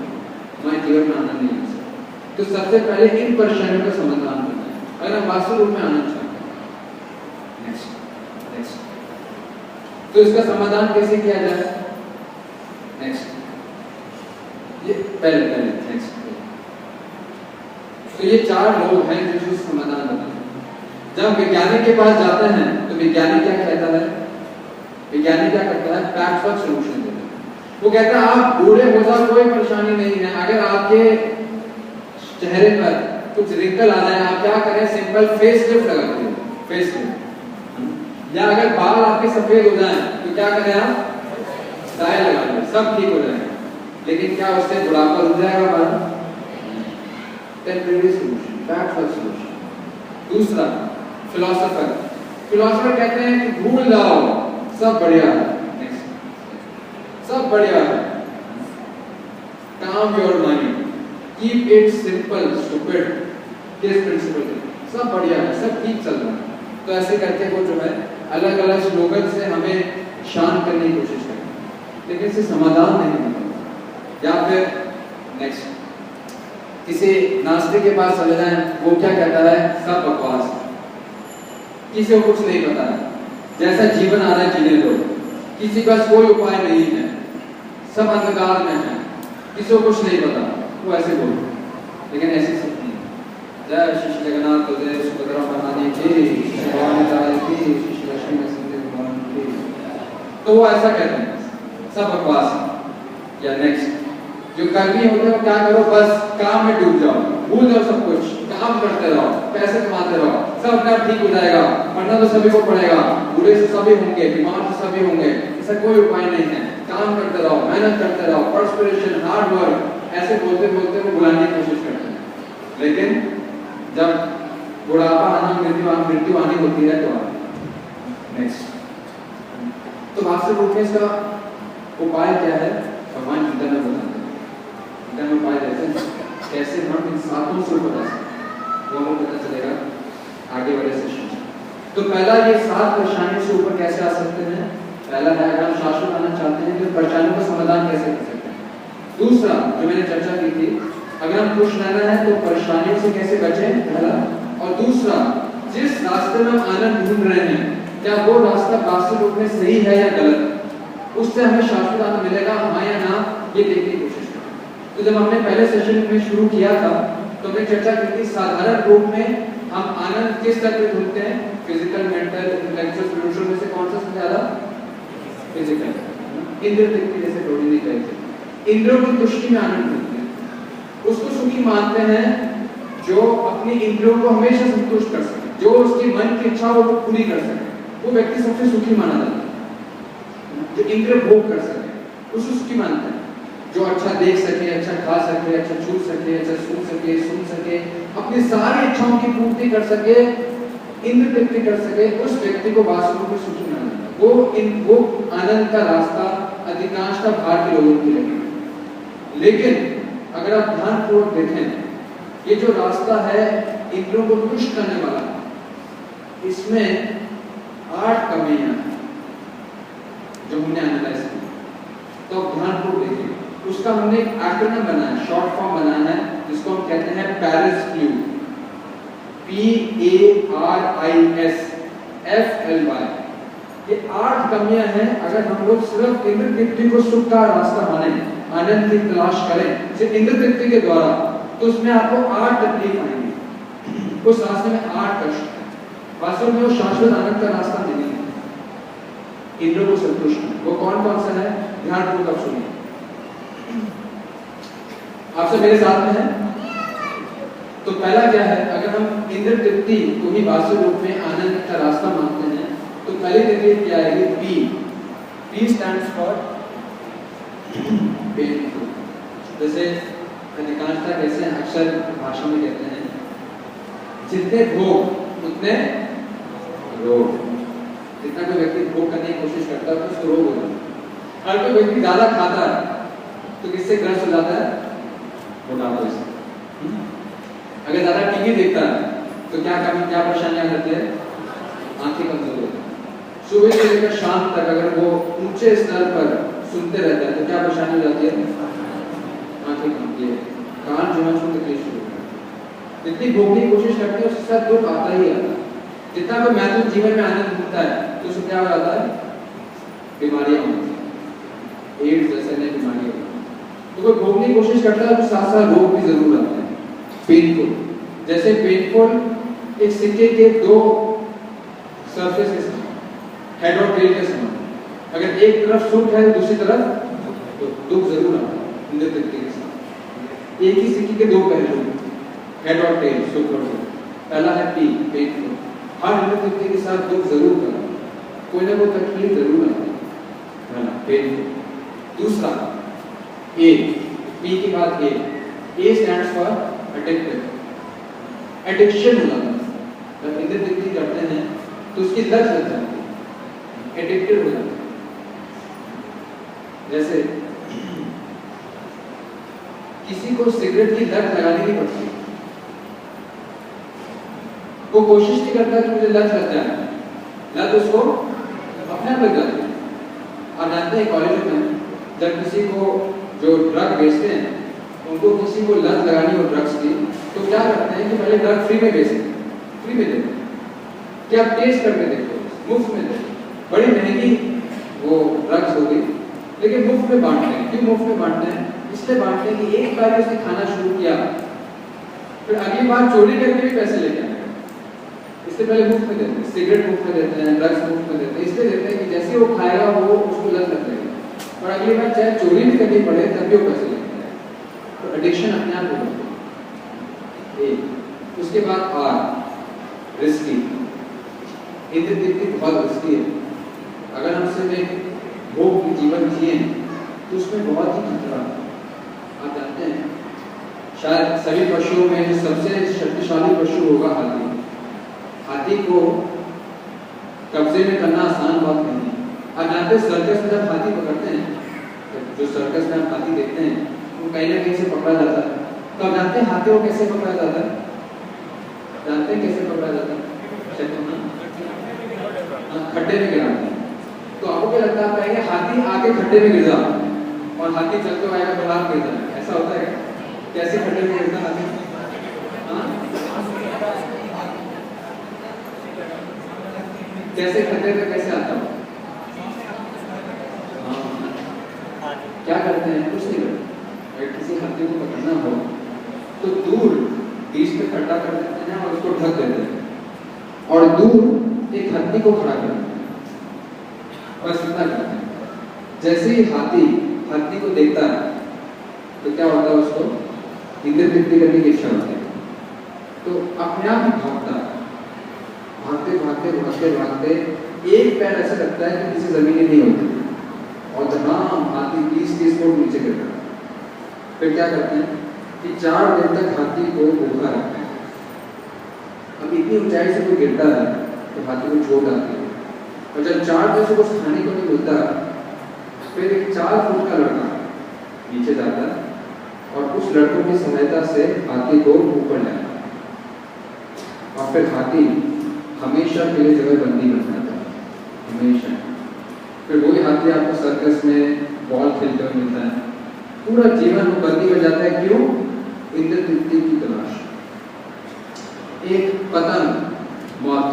हमारे जीवन में आनंद नहीं आ सकता। तो सबसे पहले इन परेशानियों का समाधान करना है, अगर हम वास्तविक रूप में आनंद चाहते हैं। नेक्स्ट, तो इसका समाधान कैसे किया जाए? नेक्स्ट, ये पहले नेक्स्ट, तो ये 4 लोग हैं जो समाधान बताते हैं। जब वैज्ञानिक के पास जाते हैं तो वैज्ञानिक क्या कहता है? वैज्ञानिक क्या करता है? फैक्ट फॉर सॉल्यूशन देता है। वो कहता है आप बूढ़े हो जाओ कोई परेशानी नहीं है, अगर आपके चेहरे पर कुछ रिंकल आ जाए, आप क्या करें? सिंपल फेस लिफ्ट लगा दीजिए, फेस लिफ्ट। या अगर बाल आपके सफेद हो जाए तो क्या करें? आप डाई लगा दें, सब ठीक हो जाएगा। लेकिन क्या उससे बुढ़ापा रुक जाएगा हमारा? Temporary solution, fact for solution. दूसरा, फिलोसोफर कहते हैं कि भूल जाओ, सब बढ़िया है। नेक्स्ट, सब बढ़िया है, काम your mind, keep it simple stupid, this principle, सब बढ़िया है, सब ठीक चल रहा है। तो ऐसे करके वो जो है अलग अलग स्लोगन से हमें शांत करने की कोशिश करते हैं, लेकिन इससे समाधान नहीं मिलता। या फिर नेक्स्ट, किसी नास्तिक के पास चले जाएं, वो क्या कहता है? सब बकवास, किसी को कुछ नहीं पता है, जैसा जीवन आ रहा है जीने दो, किसी का कोई उपाय नहीं है, सब अंधकार में है, किसी को कुछ नहीं पता, वो ऐसे बोलते। लेकिन ऐसी शक्ति है। जय श्री जगन्नाथ जय सुभद्रा महारानी की, श्री लक्ष्मी नरसिंह की। तो वो ऐसा कहते हैं, सब बकवास। या नेक्स्ट, जो कर्मी होते हैं क्या करो? बस काम में डूब जाओ, भूल जाओ सब कुछ, काम करते रहो, पैसे कमाते रहो, सब अपने आप ठीक हो जाएगा, पढ़ना तो सभी को पड़ेगा, बूढ़े से सभी होंगे, बीमार से सभी होंगे, ऐसा कोई उपाय नहीं है, काम करते रहो, मेहनत करते रहो, पर्सपिरेशन, हार्ड वर्क, ऐसे बोलते बोलते वो बुलाने की कोशिश करते हैं। लेकिन जब बुढ़ापा आना, मृत्यु आनी होती है तो नेक्स्ट, तो वास्तविक रूप में इसका उपाय क्या है? भगवान गीता में बताते हैं, गीता में उपाय देते हैं कैसे हम इन 7 से ऊपर आ सकते हैं, वो हमें पता चलेगा आगे वाले सेशन। तो पहला, ये 7 परेशानियों से ऊपर कैसे आ सकते हैं? पहला है अगर हम शाश्वत आनंद चाहते हैं तो परेशानियों का समाधान कैसे कर सकते हैं। दूसरा जो मैंने चर्चा की थी, अगर हम खुश रहना है तो परेशानियों से कैसे बचें, पहला। और दूसरा, जिस रास्ते में हम आनंद ढूंढ रहे हैं क्या वो रास्ता वास्तविक रूप में सही है या गलत, उससे हमें शाश्वत आनंद मिलेगा हाँ या ना, ये देखने की कोशिश करें। तो जब हमने पहले सेशन में शुरू किया था तो हमने चर्चा की थी साधारण रूप में हम आनंद किस तरह पे ढूंढते हैं, फिजिकल, मेंटल, इंटेलेक्चुअल, स्पिरिचुअल में से कौन सा सबसे ज्यादा, फिजिकल। इंद्रिय तृप्ति जैसे थोड़ी नहीं कही, इंद्रियों की तुष्टि में आनंद ढूंढते हैं, उसको सुखी मानते हैं जो अपनी इंद्रियों को हमेशा संतुष्ट कर सके, जो उसके मन की इच्छा वो पूरी कर सके, वो व्यक्ति सबसे सुखी माना जाता है। जो इंद्रिय भोग कर सके उसको सुखी मानते हैं, जो अच्छा देख सके, अच्छा खा सके, अच्छा छू सके, अच्छा सुन सके, अपनी सारी इच्छाओं की पूर्ति कर सके, इंद्र तृप्ति कर सके, उस व्यक्ति को वास्तव में सुखी माना जाता है। वो आनंद का रास्ता अधिकांशतः भारतीय लोगों के लिए। लेकिन अगर आप ध्यानपूर्वक देखें, ये जो रास्ता है इंद्रियों को तुष्ट करने वाला, इसमें 8 कमियां हैं जो हमने एनालाइज की। तो ध्यानपूर्वक देखिए, उसका हमने एक एक्रोनिम बनाया, शॉर्ट फॉर्म बनाया है, जिसको हम कहते हैं पैरिस फ्लू, PARISFLY। ये 8 कमियां हैं। अगर हम लोग सिर्फ इंद्र तृप्ति को सुख का रास्ता माने, आनंद की तलाश करें सिर्फ इंद्र तृप्ति के द्वारा, तो उसमें आपको 8 तकलीफ आएंगी, उस रास्ते में 8 कष्ट है। वास्तव में वो शाश्वत आनंद का रास्ता नहीं है, इंद्र को संतुष्ट है। वो कौन कौन सा है, ध्यानपूर्वक सुनिए। आप सब मेरे साथ में हैं? तो पहला क्या है, अगर हम इंद्र तृप्ति को ही वास्तविक रूप में आनंद का रास्ता मानते हैं तो पहली तकलीफ क्या आएगी, P स्टैंड्स फॉर पेनफुल। जैसे अधिकांशतः कैसे अक्सर भाषा में कहते हैं, जितने भोग उतने रोग। जितना कोई व्यक्ति भोग करने की कोशिश करता है तो उसको रोग हो जाता है। अगर कोई व्यक्ति ज्यादा खाता है तो किससे ग्रस्त हो जाता है, मोटापे से। अगर ज्यादा टीवी देखता है तो क्या परेशानियां होती है, आंखें कमजोर होती है। सुबह से लेकर शाम तक अगर वो ऊंचे स्तर पर सुनते रहता है तो क्या परेशानी हो जाती है, आंखें कमती है, कान जो है उसको तकलीफ शुरू होती है। जितनी भोगने की कोशिश करते हैं उसके साथ दुख आता ही आता है। जितना कोई महत्व जीवन में आनंद मिलता है तो उसको क्या हो जाता है, बीमारियां होती है, एड्स जैसे नई बीमारियां। तो कोई भोगने की कोशिश करता है तो साथ साथ रोग भी जरूर आते हैं। पेनफुल, जैसे पेनफुल एक सिक्के के 2 सरफेस के समान, हेड और टेल के समान। अगर एक तरफ सुख है दूसरी तरफ तो दुख जरूर आता है। इंद्र तृप्ति के साथ एक ही सिक्के के 2 पहलू, हेड और टेल, सुख और दुख। पहला है पी, पेनफुल। हर इंद्र तृप्ति के साथ दुख जरूर करता है, कोई ना कोई तकलीफ जरूर आती है, पेनफुल। दूसरा ए, पी के बाद ए स्टैंड्स फॉर एडिक्टिव। एडिक्शन हो जाता है, जब इंद्र तृप्ति करते हैं तो उसकी लत लग जाती है, एडिक्टेड हो जाता है। जैसे किसी को सिगरेट की लत लगाने की पड़ती है, वो कोशिश नहीं करता कि मुझे लत लग जाए, लत उसको अपने आप लग जाती है। आप जानते हैं कॉलेज में जब किसी को जो ड्रग बेचते हैं उनको किसी को लत लगानी हो ड्रग्स की, तो क्या करते हैं कि पहले ड्रग फ्री में बेचते हैं, फ्री में देते हैं कि आप टेस्ट करके देखो, मुफ्त में देते। बड़ी महंगी वो ड्रग्स होगी लेकिन मुफ्त में बांटते हैं। क्यों मुफ्त में बांटते हैं, इसलिए बांटते हैं कि एक बार उसने खाना शुरू किया फिर अगली बार चोरी करके भी पैसे लेके आएगा। इससे पहले मुफ्त में देते हैं, सिगरेट मुफ्त में देते हैं, ड्रग्स मुफ्त में देते हैं। इसलिए देते हैं कि जैसे वो खाएगा वो उसको लत लग जाएगी और अगली बार चाहे चोरी भी करनी पड़े तब भी वो पैसे लेते हैं। तो एडिक्शन अपने आप हो जाती है। उसके बाद आर, रिस्की। इंद्र तृप्ति बहुत रिस्की है। अगर हम सिर्फ एक भोग जीवन जिए तो उसमें बहुत ही खतरा है। आप जानते हैं शायद सभी पशुओं में जो सबसे शक्तिशाली पशु होगा हाथी। हाथी को कब्जे में करना आसान बात नहीं है। आप जानते हैं सर्कस में जब हाथी पकड़ते हैं, जो सर्कस में आप हाथी देखते हैं वो कहीं ना कहीं से पकड़ा जाता है। तो आप जानते हैं हाथी को कैसे पकड़ा जाता है, जानते हैं कैसे पकड़ा जाता है, खड्डे में गिराते हैं। तो आपको क्या लगता है, कहेंगे हाथी आके खड्डे में गिर जाए और हाथी चलते हुए आएगा तो हाथ गिर जाए, ऐसा होता है? कैसे खड्डे में गिरता हाथी? हाँ? कैसे खड्डे में कैसे आता हो? क्या करते हैं? कुछ नहीं करते। अगर किसी हाथी को पकड़ना हो तो दूर बीच में खड्डा कर देते हैं और उसको ढक देते हैं और दूर एक हाथी को खड़ा कर देते हैं, बस इतना करते हैं। जैसे ही हाथी को देखता है तो क्या होता है, उसको इंद्र तृप्ति करने की इच्छा होती है, तो अपने आप ही भागता है। भागते भागते भागते भागते एक पैर ऐसा लगता है कि किसी जमीन ही नहीं होती और तमाम हाथी 30-30 फुट नीचे गिर रहा है। फिर क्या करते हैं कि 4 दिन तक हाथी को भूखा रखते हैं। अब इतनी ऊंचाई से कोई गिरता है तो हाथी को चोट आती है और जब 4 दिन से कुछ खाने को नहीं मिलता फिर एक 4 फुट का लड़का नीचे जाता है और उस लड़कों की सहायता से हाथी को ऊपर लाता है और फिर हाथी हमेशा के लिए जगह बंदी बन जाता है, हमेशा। फिर वही हाथी आपको सर्कस में बॉल खेलते हुए मिलता है, पूरा जीवन वो बंदी हो जाता है। क्यों? इंद्र तृप्ति की तलाश। एक पतंग मौत,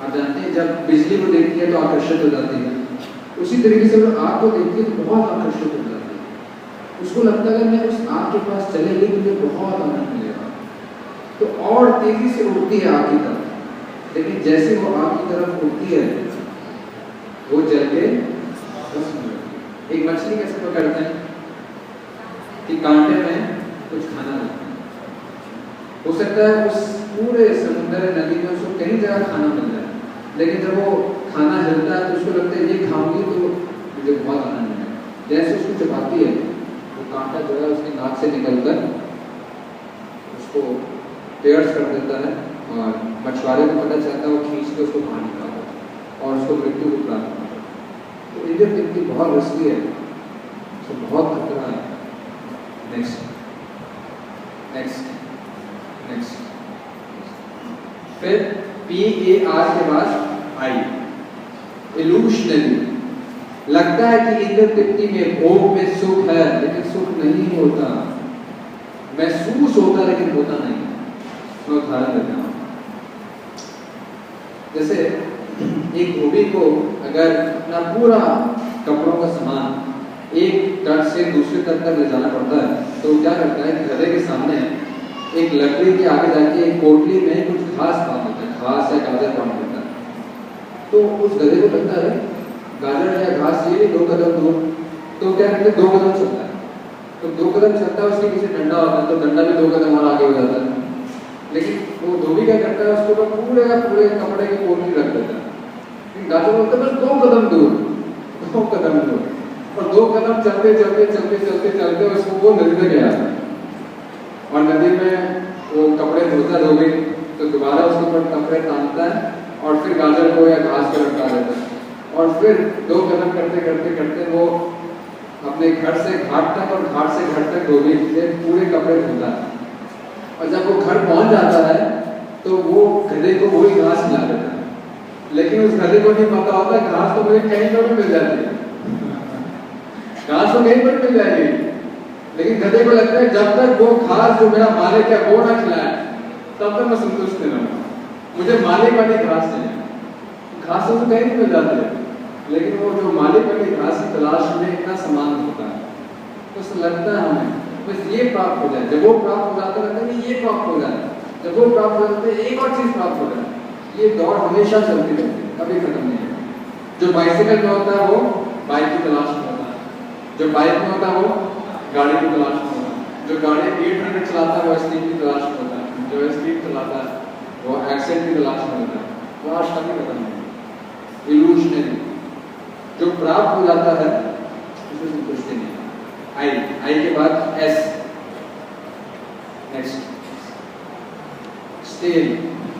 आप जानते हैं जब बिजली को देखती है तो आकर्षित हो जाती है, उसी तरीके से वो आग को देखती है तो बहुत आकर्षित हो जाती है। उसको लगता है मैं उस आग के पास चलेगी तो मुझे बहुत आनंद मिलेगा, तो और तेजी से उड़ती है आग की तरफ। लेकिन जैसे वो आग की तरफ उड़ती है वो जल के एक मछली कैसे पकड़ते हैं कि कांटे में कुछ खाना लगता है। हो सकता है उस पूरे समुद्र नदी में उसको कई जगह खाना मिल जाए, लेकिन जब वो खाना हिलता है तो उसको लगता है ये खाऊंगी तो मुझे बहुत आनंद मिलेगा। जैसे उसको चबाती है वो कांटा जो है उसके नाक से निकलकर उसको पेयर्स कर देता है और मछुआरे को पता चलता है, वो खींच के उसको बाहर निकालता है और उसको मृत्यु को प्राप्त होता है। तो इंद्र तृप्ति बहुत रिस्की है, तो बहुत खतरा है। नेक्स्ट नेक्स्ट नेक्स्ट फिर PAR के बाद आई इल्यूशनरी। लगता है कि इंद्र तृप्ति में भोग में सुख है लेकिन सुख नहीं होता, महसूस होता लेकिन होता नहीं। मैं उदाहरण देता हूँ, जैसे एक धोबी को अगर अपना पूरा कपड़ों का सामान एक तट से दूसरे तट तक ले जाना पड़ता है तो क्या करता है, गधे के सामने एक लकड़ी के आगे जाके एक पोटली में कुछ घास बांध देता है, घास या गाजर बांध देता है। तो उस गधे को लगता है गाजर या घास ये 2 कदम दूर, तो क्या करते हैं 2 कदम चलता है, तो 2 कदम चलता है, उसके पीछे डंडा होता है तो डंडा भी 2 कदम और आगे हो जाता है। लेकिन वो धोबी क्या करता है, उसके ऊपर पूरे का पूरे कपड़े की पोटली रख देता है, गाजर बोलते बस 2 कदम दूर, 2 कदम दूर, और 2 कदम चलते चलते चलते चलते चलते उसको वो नदी में गया और नदी में वो कपड़े धोता धोबी तो दोबारा उसके ऊपर कपड़े तानता है और फिर गाजर को या घास को लटका देता है और फिर 2 कदम करते करते करते वो अपने घर से घाट तक और घाट से घर तक धोबी से पूरे कपड़े धोता है। और जब वो घर पहुंच जाता है तो वो गधे को वही घास खिला देता है, लेकिन उस गधे को नहीं पता होता घास तो मुझे कहीं पर भी मिल जाती है, घास तो कहीं पर मिल जाएगी, लेकिन गधे को लगता है जब तक वो घास जो मेरा मालिक है वो ना खिलाए तब तक मैं संतुष्ट नहीं रहूंगा, मुझे मालिक वाली घास चाहिए। घास तो कहीं भी मिल जाती है, लेकिन वो जो मालिक वाली घास की तलाश में इतना समान होता है, तो लगता है हमें बस ये प्राप्त हो जाए। जब वो प्राप्त हो जाता है लगता है ये प्राप्त हो जाए, जब वो प्राप्त हो जाता है एक और चीज प्राप्त हो जाए। ये दौड़ हमेशा चलती रहती है, कभी खत्म नहीं है। जो बाइसिकल में होता है वो बाइक की तलाश में होता है, जो बाइक में होता है वो गाड़ी की तलाश में होता है, जो गाड़ी 800 चलाता है वो स्पीड की तलाश में होता है, जो स्पीड चलाता है वो एक्सेंट की तलाश में होता है। वो आज कभी खत्म नहीं है। इल्यूशनरी, जो प्राप्त हो जाता है उसमें संतुष्टि नहीं। आई के बाद एस, नेक्स्ट स्टेल,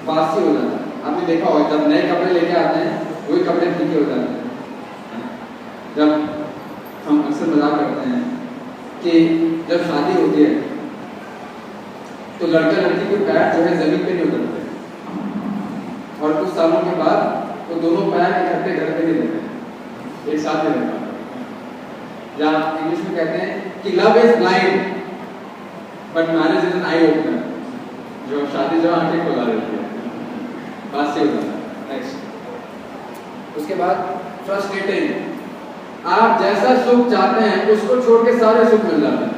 बासी हो जाता है। आपने देखा होगा जब नए कपड़े लेके आते हैं वही कपड़े फीके हो जाते हैं। जब हम अक्सर मजाक करते हैं कि जब शादी होती है तो लड़का लड़की के पैर जो है जमीन पे नहीं उतरते और कुछ सालों के बाद वो दोनों पैर इकट्ठे घर पे नहीं रहते, एक साथ नहीं रह पाते। या इंग्लिश में कहते हैं कि love is blind but marriage is an eye opener, जो शादी जो आंखें खुला देती है। बात से होता है। नेक्स्ट, उसके बाद फ्रस्ट्रेटिंग, आप जैसा सुख चाहते हैं उसको छोड़ के सारे सुख मिल जाते हैं।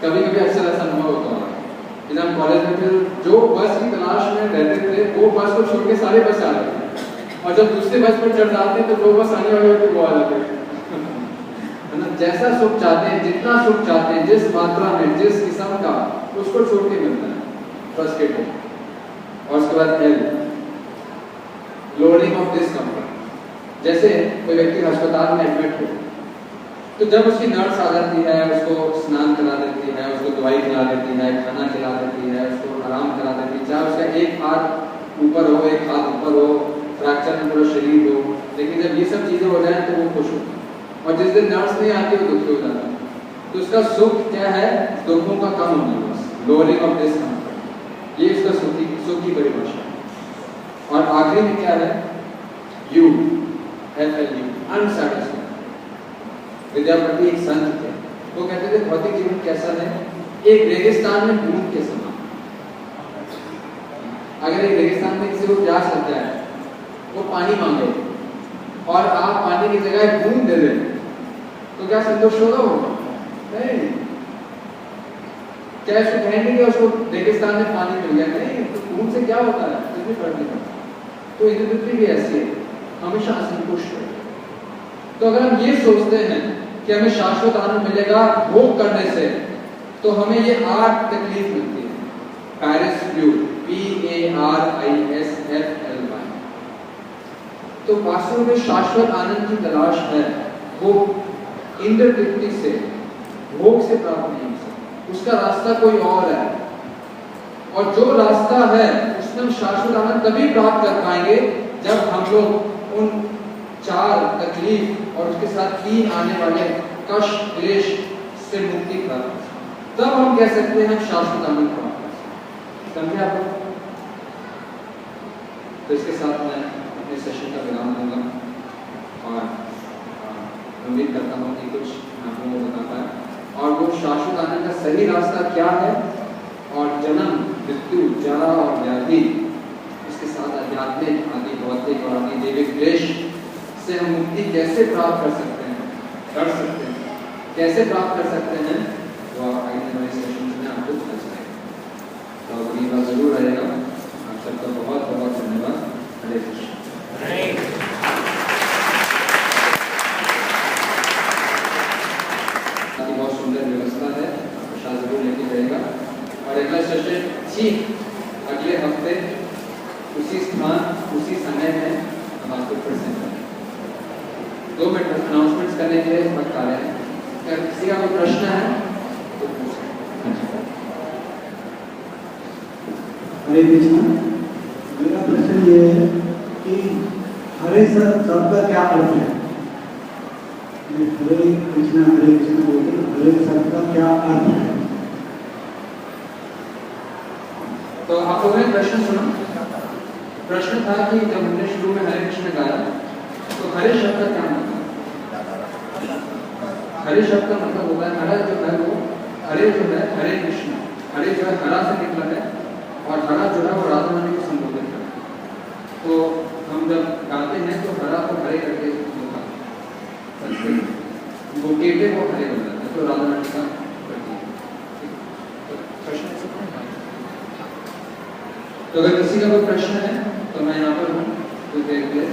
कभी कभी अक्सर ऐसा अनुभव होता है कि जब कॉलेज में थे, जो बस की तलाश में रहते थे वो बस को छोड़ के सारे बस आ जाते हैं, और जब दूसरे बस पर चढ़ जाते हैं तो जो बस आने वाले होते वो आ जाते हैं। जैसा सुख चाहते हैं, जितना सुख चाहते हैं, जिस मात्रा में, जिस किस्म का, उसको छोड़ के मिलता है। फ्रस्ट्रेटेड। और उसके बाद हेल्थ, लोअरिंग ऑफ डिस्कम्फर्ट। जैसे कोई व्यक्ति अस्पताल में एडमिट हो तो जब उसकी नर्स आ जाती है, उसको स्नान करा देती है, उसको दवाई खिला देती है, खाना खिला देती है, उसको आराम करा देती है, चाहे उसका एक हाथ ऊपर हो, एक हाथ ऊपर हो, फ्रैक्चर में पूरा शरीर हो, लेकिन जब ये सब चीजें हो जाए तो वो खुश होता है। और जिस दिन नर्स नहीं आती वो दुखी हो जाता है। तो उसका सुख क्या है? दुखों का कम होना, बस लोअरिंग ऑफ डिस्कम्फर्ट, ये इसका सुख की परिभाषा है। और आखिरी में क्या है? You, FLU, unsatisfied. विद्यापति एक संत थे, वो कहते थे भौतिक जीवन कैसा है? एक रेगिस्तान में बूंद के समान। अगर एक रेगिस्तान में किसी को प्यास लगता है, वो पानी मांगे और आप पानी की जगह बूंद दे दें, तो क्या संतोष होगा वो? नहीं। क्या इसको कहेंगे कि उसको रेगिस्तान में पानी मिल गया? नहीं। तो बूंद से क्या होता है? कुछ भी फर्क नहीं पड़ता। तो इधर पृथ्वी भी ऐसी है, हमेशा असंतुष्ट है। तो अगर हम ये सोचते हैं कि हमें शाश्वत आनंद मिलेगा भोग करने से, तो हमें ये 8 तकलीफ मिलती है। Paris flu, PARISFLY। तो वास्तव में शाश्वत आनंद की तलाश है, वो इंद्र तृप्ति से, भोग से प्राप्त नहीं हो सकता। उसका रास्ता कोई और है, और जो रास्ता है उसमें हम शाश्वत आनंद तभी प्राप्त कर पाएंगे जब हम लोग उन 4 तकलीफ और उसके साथ 3 आने वाले कष्ट, क्लेश से मुक्ति प्राप्त, तब हम कह सकते हैं हम शाश्वत आनंद प्राप्त कर सकते। समझे आप लोग? तो इसके साथ मैं अपने सेशन का विराम दूंगा, और उम्मीद करता हूँ कि कुछ आप लोगों को बता पाए। और वो शाश्वत आनंद का सही रास्ता क्या है, और जन्म, मृत्यु, जरा और व्याधि, इसके साथ आध्यात्मिक, आदि भौतिक और आदि दैविक क्लेश से हम मुक्ति कैसे प्राप्त कर सकते हैं, कैसे प्राप्त कर सकते हैं, तो आप आगे वाले सेशन में आपको पता चलेगा। तो अगली बार जरूर रहेगा। आप सबका बहुत बहुत धन्यवाद। हरे कृष्ण। बहुत सुंदर व्यवस्था है, प्रसाद जरूर लेके जाएगा। और अगला सेशन ठीक अगले हफ्ते उसी स्थान, उसी समय में हम आपको प्रेजेंट करेंगे। 2 मिनट अनाउंसमेंट्स करने के लिए वक्त आ रहे हैं। अगर किसी का कोई प्रश्न है तो पूछें। हरे कृष्ण। मेरा प्रश्न ये है कि हरे शब्द का क्या अर्थ है? हरे कृष्ण बोलते हैं, हरे शब्द का क्या अर्थ है? तो आप लोगों ने प्रश्न सुना। प्रश्न था कि जब हमने शुरू में हरे कृष्ण गाया तो हरे शब्द का क्या मतलब? हरे शब्द का मतलब होता है, हरा जो है वो, हरे जो है हरे कृष्ण, हरे जो है हरा से निकला है, और हरा जो है वो राधा रानी को संबोधित करता है। तो हम जब गाते हैं तो हरा को हरे करके वो केटे को हरे बन जाता है, तो राधा रानी का प्रश्न। तो अगर किसी का कोई प्रश्न है तो मैं यहाँ पर हूँ, कुछ देर के लिए